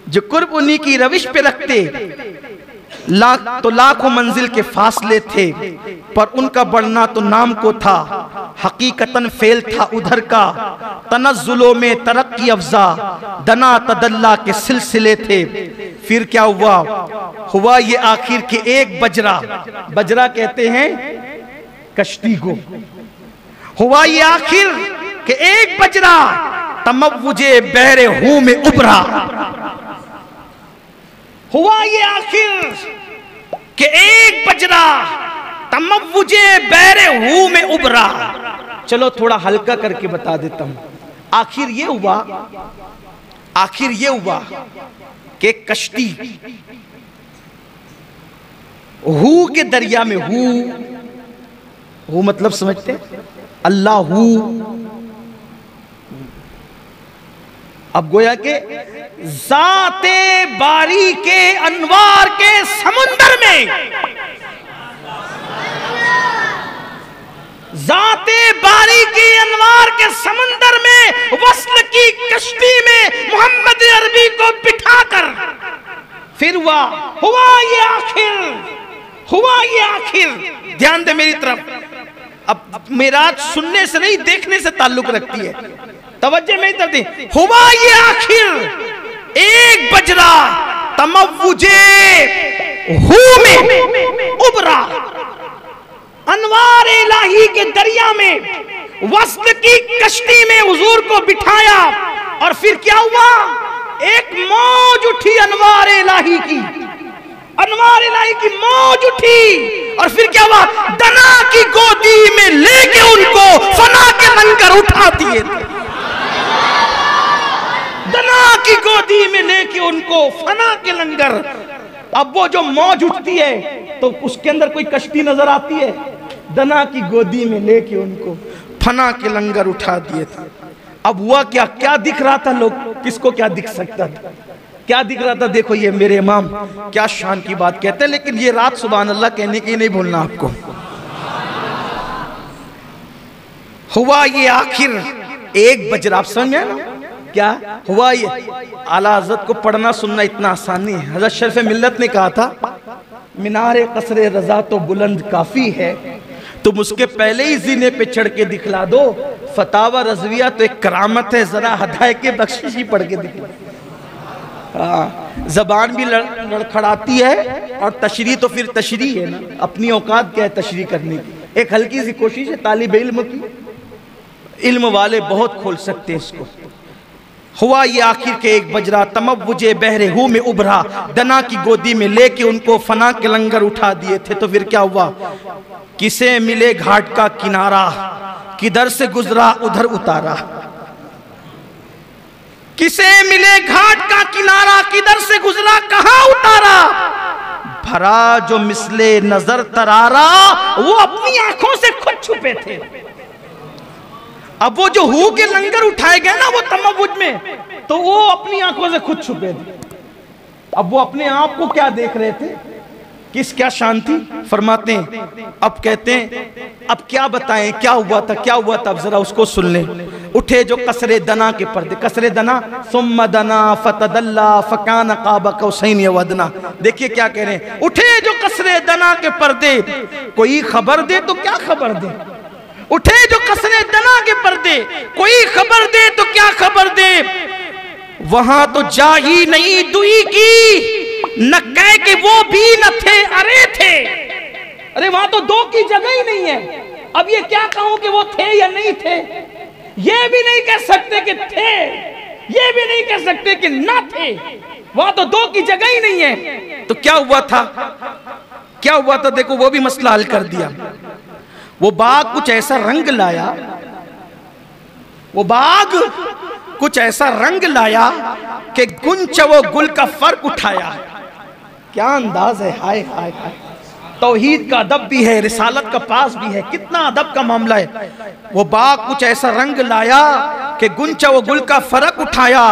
जो कुर्ब उन्हीं की रविश पे रखते। लाखों मंजिल के फासले थे, पर उनका बढ़ना तो नाम को था। हकीकतन फेल था उधर का, तनज़्ज़ुलों में तरक्की अफ़ज़ा, दना तदल्ला के सिलसिले थे। फिर क्या हुआ? हुआ ये आखिर के एक बजरा, बजरा कहते हैं कश्ती को, हुआ ये आखिर के एक बजरा तमव्वुजे बहरे हूं में उभरा। हुआ ये आखिर के एक बजरा तमव्वुजे बहरे हूं में उभरा। चलो थोड़ा हल्का करके बता देता हूं। आखिर ये हुआ, आखिर ये हुआ कि कश्ती हू के दरिया में, हू मतलब समझते हैं? अल्लाह हू। अब गोया के ज़ाते बारी के अनवार के समुंदर में, ज़ाते बारी के अनवार के समंदर में वस्ल की कश्ती में मोहम्मद अरबी को बिठाकर फिर हुआ ये आखिर, हुआ ये आखिर। ध्यान दे मेरी तरफ। अब मेराज सुनने से नहीं देखने से ताल्लुक रखती है, तवज्जो मेरी तरफ दे। हुआ ये आखिर एक बजरा तमव्वुजे हू में उभरा। अनवार इलाही के दरिया में वस्ल की कश्ती में हुजूर को बिठाया और फिर क्या हुआ? एक मौज उठी अनवार इलाही की, अनवार इलाही की मौज उठी और फिर क्या हुआ? दना की गोदी में लेके उनको फना के लंगर उठा दिए थे। दना की गोदी में लेके उनको फना के लंगर। अब वो जो मौज उठती है तो उसके अंदर कोई कश्ती नजर आती है? दना की गोदी में लेके उनको फना के लंगर उठा दिए थे। अब हुआ क्या? क्या दिख रहा था? लोग किसको क्या दिख सकता था? क्या दिख रहा था? देखो ये मेरे इमाम क्या शान की बात कहते हैं, लेकिन ये रात सुभान अल्लाह कहने की नहीं भूलना आपको। हुआ ये आखिर एक बजरा। आप समझ में ना क्या हुआ? ये आला हज़रत को पढ़ना सुनना इतना आसान नहीं है। हज़रत शरीफ मिल्लत ने कहा था, मीनारे कसरे रजा तो बुलंद काफी है, तुम उसके पहले ही जीने पे चढ़ के दिखला दो। फतावा रज़विया तो एक करामत है, जरा हदाए के बख्शिश ही पढ़ के दिखला। हाँ, जबान भी लड़खड़ाती है और तशरी तो फिर तशरी है ना, अपनी औकात क्या है तशरी करने की। एक हल्की सी कोशिश है तालिब इल्म की, इल्म वाले बहुत खोल सकते हैं इसको। हुआ ये आखिर के एक बजरा तमव्वुजे बहरे हू में उभरा। दना की गोदी में लेके उनको फना के लंगर उठा दिए थे। तो फिर क्या हुआ? किसे मिले घाट का किनारा, किधर से गुजरा उधर उतारा। किसे मिले घाट का किनारा, किधर से गुजरा कहां उतारा। भरा जो मिसले नजर तरारा, वो अपनी आंखों से खुद छुपे थे। अब वो जो हू के लंगर उठाए गए ना वो तमव्वुज में, तो वो अपनी आंखों से खुद छुपे थे। अब वो अपने आप को क्या देख रहे थे? किस क्या शांति फरमाते हैं। अब कहते हैं अब क्या बताएं क्या हुआ था, क्या हुआ था, अब जरा उसको सुन लें। उठे जो कसरे दना के पर्दे, कसरे दना सुम्मा दना फतदल्ला फकान काबा कौसैन वदना। देखिए क्या कह रहे हैं, उठे जो कसरे दना के पर्दे, कोई खबर दे तो क्या खबर दे। उठे जो कसरे दना के पर्दे, कोई खबर दे तो क्या खबर दे। वहां तो जा ही नहीं दुई की, न कह के वो भी न थे अरे थे। अरे वहां तो दो की जगह ही नहीं है। अब ये क्या कहूं कि वो थे या नहीं थे, ये भी नहीं कह सकते कि थे, ये भी नहीं कह सकते कि ना थे। वहां तो दो की जगह ही नहीं है। तो क्या हुआ था, क्या हुआ था? देखो वो भी मसला हल कर दिया। वो बाग कुछ ऐसा रंग लाया, वो बाग कुछ ऐसा रंग लाया कि गुंच वो गुल का फर्क उठाया। क्या अंदाज है, हाय हाय हाय। तौहीद का अदब भी है, रिसालत का पास भी है, कितना अदब का मामला है। वो बाग कुछ ऐसा रंग लाया कि गुंच वो गुल का फर्क उठाया।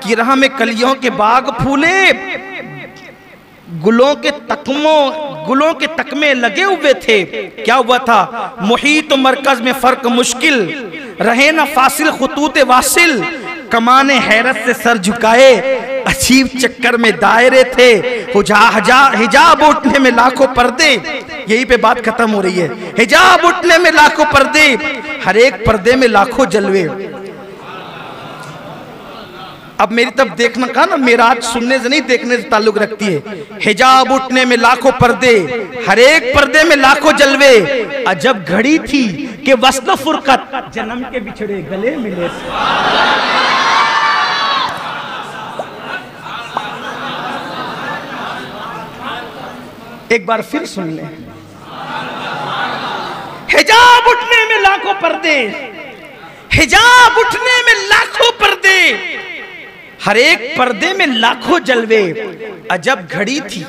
गिरह में कलियों के बाग फूले, गुलों के तकमे लगे हुए थे। क्या हुआ था? मुहीत मरकज में फर्क मुश्किल, रहे ना फासिल खुतूत वासिल। कमाने हैरत से सर झुकाए, अजीब चक्कर में दायरे थे। हिजाब उठने में लाखों पर्दे, यही पे बात खत्म हो रही है। हिजाब उठने में लाखों पर्दे, हर एक पर्दे में लाखों जलवे। अब मेरी तरफ देखना कहा ना, मेराज सुनने से नहीं देखने से ताल्लुक रखती है। हिजाब उठने में लाखों पर्दे, हर एक पर्दे में लाखों जलवे, अजब घड़ी थी कि वस्ल फुरकत, जन्म के बिछड़े गले मिले। एक बार फिर सुन ले, हिजाब उठने में लाखों पर्दे, हिजाब उठने में लाखों पर्दे, हर एक पर्दे में लाखों जलवे, अजब घड़ी थी,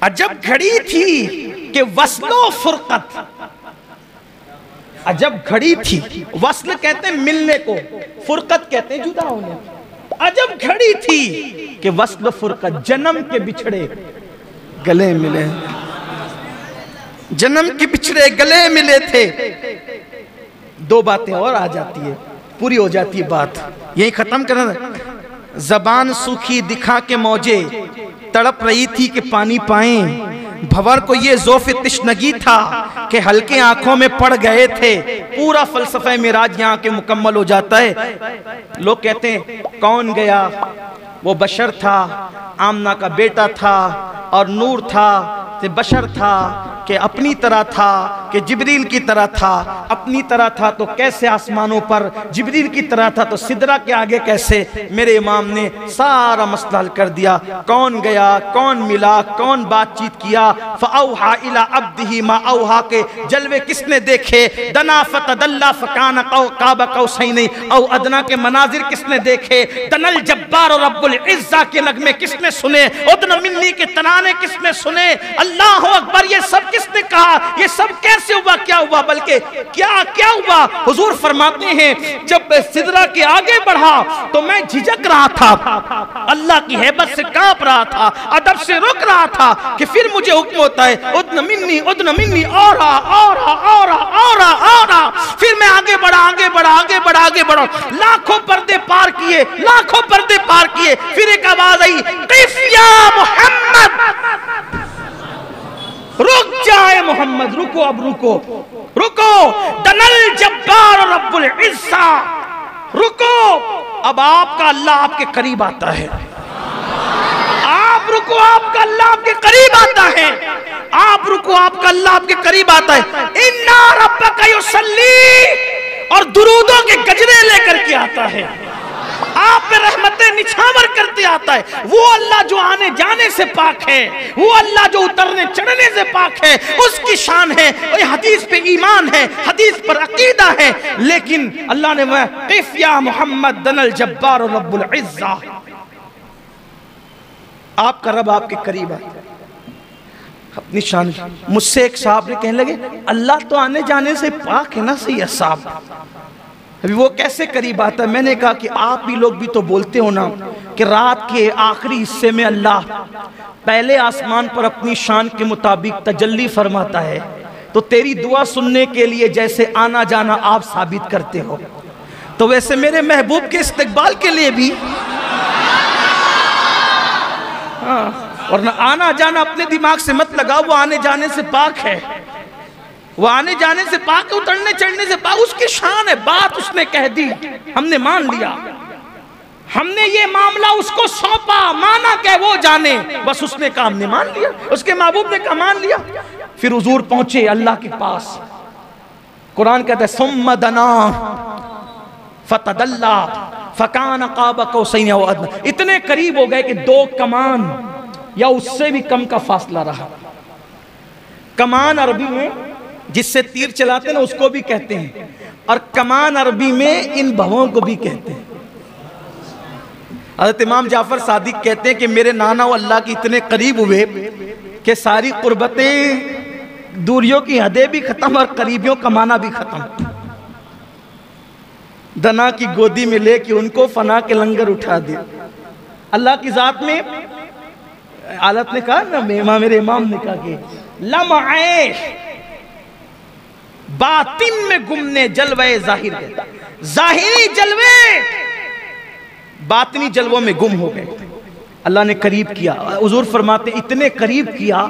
अजब घड़ी थी कि वस्लो फुरकत, अजब घड़ी थी। वस्ल कहते हैं मिलने को, फुरकत कहते हैं जुदा होने। अजब घड़ी थी कि वस्ल फुरकत, जन्म के बिछड़े गले मिले, जन्म के बिछड़े गले मिले थे। दो बातें और आ जाती है, पूरी हो जाती है बात, यही खत्म करना। जबान सूखी दिखा के मौजे, तड़प रही थी कि पानी पाएं। भंवर को ये ज़ौफ़ तिश्नगी था कि हल्के आंखों में पड़ गए थे। पूरा फलसफा मिराज यहाँ के मुकम्मल हो जाता है। लोग कहते हैं कौन गया, वो बशर था, आमना का बेटा था, और नूर था कि बशर था, कि अपनी तरह था, कि जिब्रील की तरह था। अपनी तरह था तो कैसे आसमानों पर, जिब्रील की तरह था तो सिदरा के आगे कैसे। मेरे इमाम ने सारा मसला हल कर दिया। कौन गया, कौन मिला, कौन बातचीत किया। फ़अौहा इला अब्दिही मा औहा के जलवे किसने देखे। दना फ़तदल्ला फ़कान क़ाब क़ौसैन औ अदना के मनाजिर किसने देखे। दनल जब्बार और रब्बुल इज़्ज़ा के नगमे किसने सुने। उदन मिन्नी के तराने किसने सुने। अल्लाह अकबर, ये सब किसने कहा, ये सब कैसे हुआ, क्या हुआ, बल्कि क्या क्या हुआ। हुजूर फरमाते हैं जब सिदरा के आगे बढ़ा तो मैं झिझक रहा था, अल्लाह की हैबत से कांप रहा था, अदब से रुक रहा था कि फिर मुझे हुक्म होता है उदन मिन्नी और फिर मैं आगे बढ़ा, आगे बढ़ा, आगे बढ़ा, आगे बढ़ा। लाखों पर्दे पार किए, लाखों पर्दे पार किए। फिर एक आवाज आई, क़िफ़ या मोहम्मद, रुक जाए मोहम्मद, रुको, अब रुको, रुको। दनल जब्बार रब्बुल इज़्ज़ा, रुको, अब आपका अल्लाह आपके करीब आता है। आप रुको, आपका अल्लाह आपके करीब आता है। आप रुको, आपका अल्लाह आपके करीब आता है। इन्ना रब्बका युसल्ली, और दुरूदों के गजरे लेकर के आता है, आप पे रहमतें निछावर करते आता है। वो अल्लाह जो आने जाने से पाक है, वो अल्लाह जो उतरने चढ़ने से पाक है, उसकी शान है। हदीस पे ईमान है, हदीस पर अकीदा है। लेकिन अल्लाह ने वह क़िफ़ या मोहम्मद दनल जब्बार रब्बुल इज़्ज़ा, आपका रब आपके करीब आता है अपनी शान। मुझसे एक साहब ने कहने लगे अल्लाह तो आने जाने से पाक है ना सैयद साहब, अभी वो कैसे करीब आता है। मैंने कहा कि आप भी लोग भी तो बोलते हो ना कि रात के आखिरी हिस्से में अल्लाह पहले आसमान पर अपनी शान के मुताबिक तजल्ली फरमाता है, तो तेरी दुआ सुनने के लिए जैसे आना जाना आप साबित करते हो, तो वैसे मेरे महबूब के इस्तकबाल के लिए भी और ना आना जाना अपने दिमाग से मत लगाओ, वो आने जाने से पाक है, वो आने जाने से पाक, उतरने चढ़ने से पाक, उसकी शान है। बात उसने कह दी, हमने मान लिया, हमने ये मामला उसको सौंपा, माना क्या वो जाने, बस उसने कहा हमने मान लिया, उसके महबूब ने कहा मान लिया। फिर हुजूर पहुंचे अल्लाह के पास। कुरान कहता है सुम्मा दना फतदल्ला फकान क़ाब क़ौसैन औ अदना, इतने करीब हो गए कि 2 कमान या उससे भी कम का फासला रहा। कमान अरबी में जिससे तीर चलाते ना उसको भी कहते हैं, और कमान अरबी में इन भवों को भी कहते हैं। हज़रत इमाम जाफर सादिक कहते हैं कि मेरे नाना वो अल्लाह के इतने करीब हुए कि सारी कुर्बतें, दूरियों की हदें भी खत्म और करीबियों का माना भी खत्म। दना की गोदी में लेके उनको फना के लंगर उठा दिए। अल्लाह की जात में आलत ने कहा ना, मेरे इमाम ने कहा कि लम्हे बातिन में गुमने जलवे जाहिर है, जाहिरी जलवे बातिनी जलवों में गुम हो गए। अल्लाह ने करीब किया। हुजूर फरमाते इतने करीब किया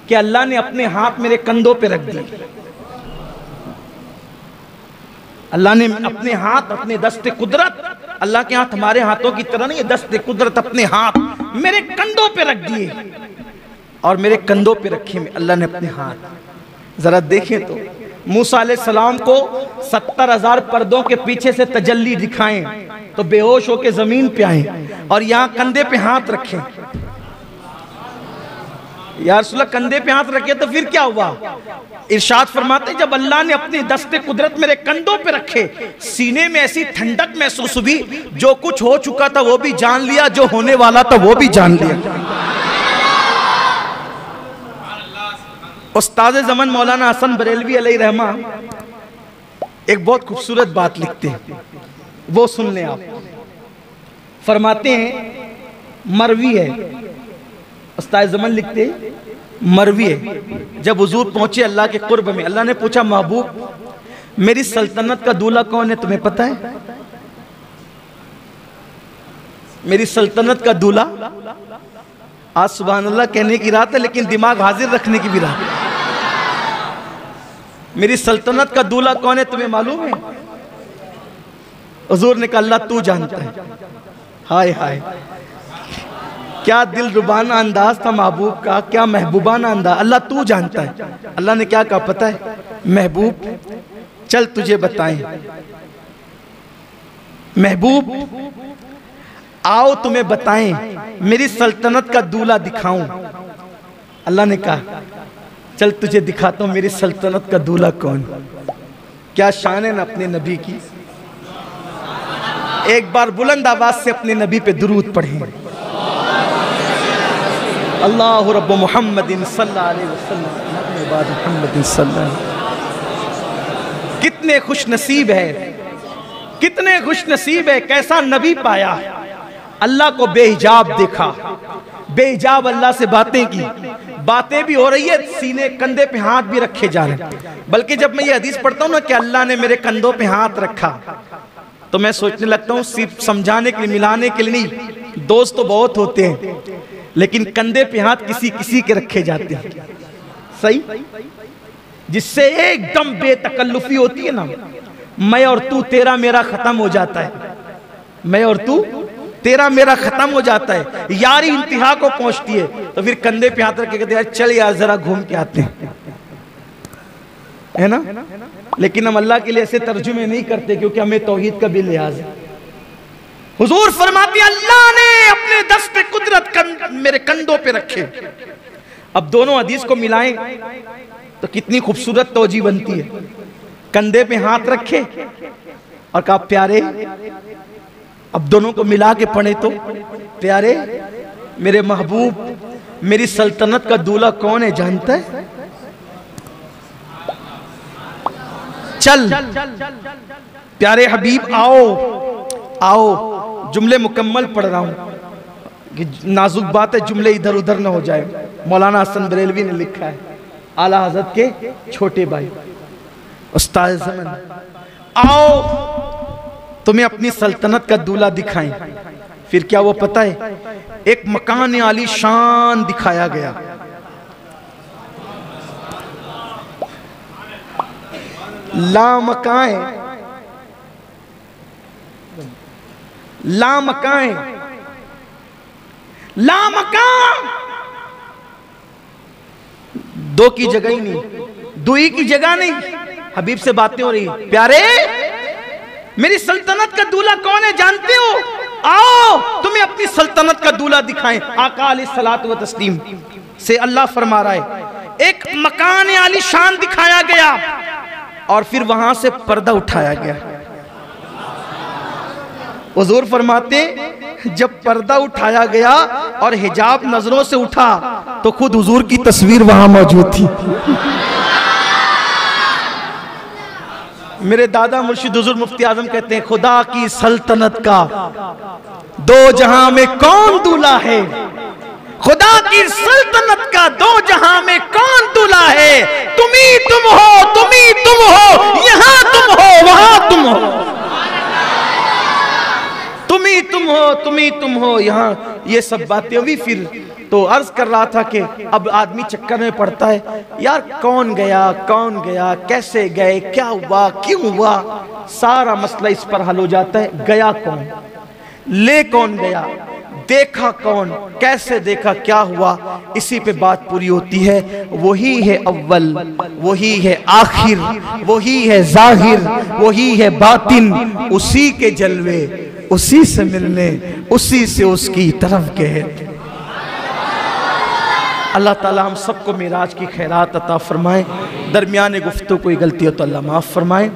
कि अल्लाह ने अपने हाथ मेरे कंधों पे रख दिए। अल्लाह ने अपने हाथ, अपने दस्ते कुदरत अल्लाह के हाथ हमारे हाथों की तरह नहीं है, दस्ते कुदरत अपने हाथ मेरे कंधों पे रख दिए और मेरे कंधों पे रखे अल्लाह ने अपने हाथ। जरा देखें तो मूसा अलैहिस्सलाम को 70,000 पर्दों के पीछे से तजल्ली दिखाएं तो बेहोश होके जमीन पे आए और यहाँ कंधे पे हाथ रखें। यार रसूल कंधे पे हाथ रखे तो फिर क्या हुआ? इरशाद फरमाते जब अल्लाह ने अपने दस्ते कुदरत मेरे कंधों पे रखे, सीने में ऐसी ठंडक महसूस हुई, जो कुछ हो चुका था वो भी जान लिया, जो होने वाला था वो भी जान लिया। उस्ताद ज़मान मौलाना हसन बरेलवी अलैहि रहमा एक बहुत खूबसूरत बात लिखते हैं, वो सुन लें आप। फरमाते हैं मरवी है, उस्ताद ज़मान लिखते हैं मरवी है, जब हुजूर पहुंचे अल्लाह के कुर्ब में, अल्लाह ने पूछा महबूब मेरी सल्तनत का दूल्हा कौन है, तुम्हें पता है? मेरी सल्तनत का दूल्हा, आज सुभान अल्लाह कहने की रात है लेकिन दिमाग हाजिर रखने की भी रात है। मेरी सल्तनत का दूल्हा कौन है तुम्हें मालूम है? हुजूर ने कहा अल्लाह तू जानता है। हाय हाय, क्या दिल रुबाना अंदाज था महबूब का, क्या महबूबाना अंदाज। अल्लाह तू जानता है। अल्लाह ने क्या कहा पता है? महबूब चल तुझे बताएं, महबूब आओ तुम्हें बताएं, मेरी सल्तनत का दूल्हा दिखाऊं। अल्लाह ने कहा चल तुझे दिखाता हूं मेरी सल्तनत का दूल्हा कौन। क्या शान है ना अपने नबी की। एक बार बुलंद आवाज से अपने नबी पे दुरूद पढ़ें। अल्लाह रब्बु मुहम्मदिन सल्लल्लाहु अलैहि वसल्लम। कितने खुश नसीब है, कितने खुश नसीब है, कैसा नबी पाया। अल्लाह को बेहिजाब देखा, बेहिजाब अल्लाह से बातें की, बातें भी हो रही है, सीने कंधे पे हाथ भी रखे जा रहे हैं। बल्कि जब मैं ये हदीस पढ़ता हूँ ना कि अल्लाह ने मेरे कंधों पे हाथ रखा, तो मैं सोचने लगता हूँ सिर्फ समझाने के लिए, मिलाने के लिए नहीं। दोस्त तो बहुत होते हैं लेकिन कंधे पे हाथ किसी किसी के रखे जाते हैं, सही, जिससे एकदम बेतकल्लुफी होती है ना, मैं और तू तेरा मेरा खत्म हो जाता है, मैं और तू तेरा मेरा खत्म हो जाता है, यारी इंतहा को पहुंचती है। तो फिर कंधे पे हाथ रख के कहते हैं चल यार जरा घूम के आते हैं, है ना। लेकिन हम अल्लाह के लिए ऐसे तर्जुमे नहीं करते क्योंकि हमें तौहीद का भी लिहाज है। हुजूर फरमाते अल्लाह ने अपने दस्ते कुदरत मेरे कंधों पे रखे। अब दोनों हदीस को मिलाएं तो कितनी खूबसूरत तौजी बनती है। कंधे पे हाथ रखे और कहा प्यारे, अब दोनों को मिला के पढ़े तो प्यारे मेरे महबूब मेरी सल्तनत का दूल्हा कौन है जानता है? चल प्यारे हबीब आओ आओ। जुमले मुकम्मल पढ़ रहा हूं कि नाजुक बात है, जुमले इधर उधर ना हो जाए। मौलाना हसन बरेलवी ने लिखा है, आला हज़रत के छोटे भाई उस्ताद ज़मान, आओ तुम्हें अपनी सल्तनत का दूल्हा दिखाएं। फिर क्या वो पता है? एक मकान आली शान दिखाया गया। लामकाएं लामकाएं लामकां, दो की जगह ही नहीं, दुई की जगह नहीं। हबीब से बातें हो रही, प्यारे मेरी सल्तनत का दूल्हा कौन है जानते हो? आओ तुम्हें अपनी सल्तनत का दूल्हा दिखाएं। आका अलैहिस्सलातु व तस्लीम से अल्लाह फरमा रहा है, एक मकान आली शान दिखाया गया और फिर वहां से पर्दा उठाया गया। हुजूर फरमाते जब पर्दा उठाया गया और हिजाब नजरों से उठा तो खुद हुजूर की तस्वीर वहां मौजूद थी। मेरे दादा मुर्शिद हुजूर मुफ्ती आजम कहते हैं, खुदा की सल्तनत का दो जहां में कौन दूल्हा है, खुदा की सल्तनत का दो जहां में कौन दूल्हा है। तुम ही तुम हो, तुम ही तुम हो, यहां तुम हो, वहां तुम हो। तुम ही तुम हो, यहाँ ये सब बातें हुई। फिर तो अर्ज कर रहा था कि अब आदमी चक्कर में पड़ता है, यार कौन गया, कैसे गए, क्या हुआ, क्यों हुआ, सारा मसला इस पर हल हो जाता है। गया कौन, ले कौन गया, देखा कौन, कैसे देखा, क्या हुआ, इसी पे बात पूरी होती है। वही है अव्वल, वही है आखिर, वही है जाहिर, वही है बातिन, उसी के जलवे, उसी से मिलने, उसी से उसकी तरफ गए। अल्लाह ताला हम सबको मिराज की खैरात अता फरमाए। दरमियान गुफ्तगू कोई गलती हो तो अल्लाह माफ़ फरमाए।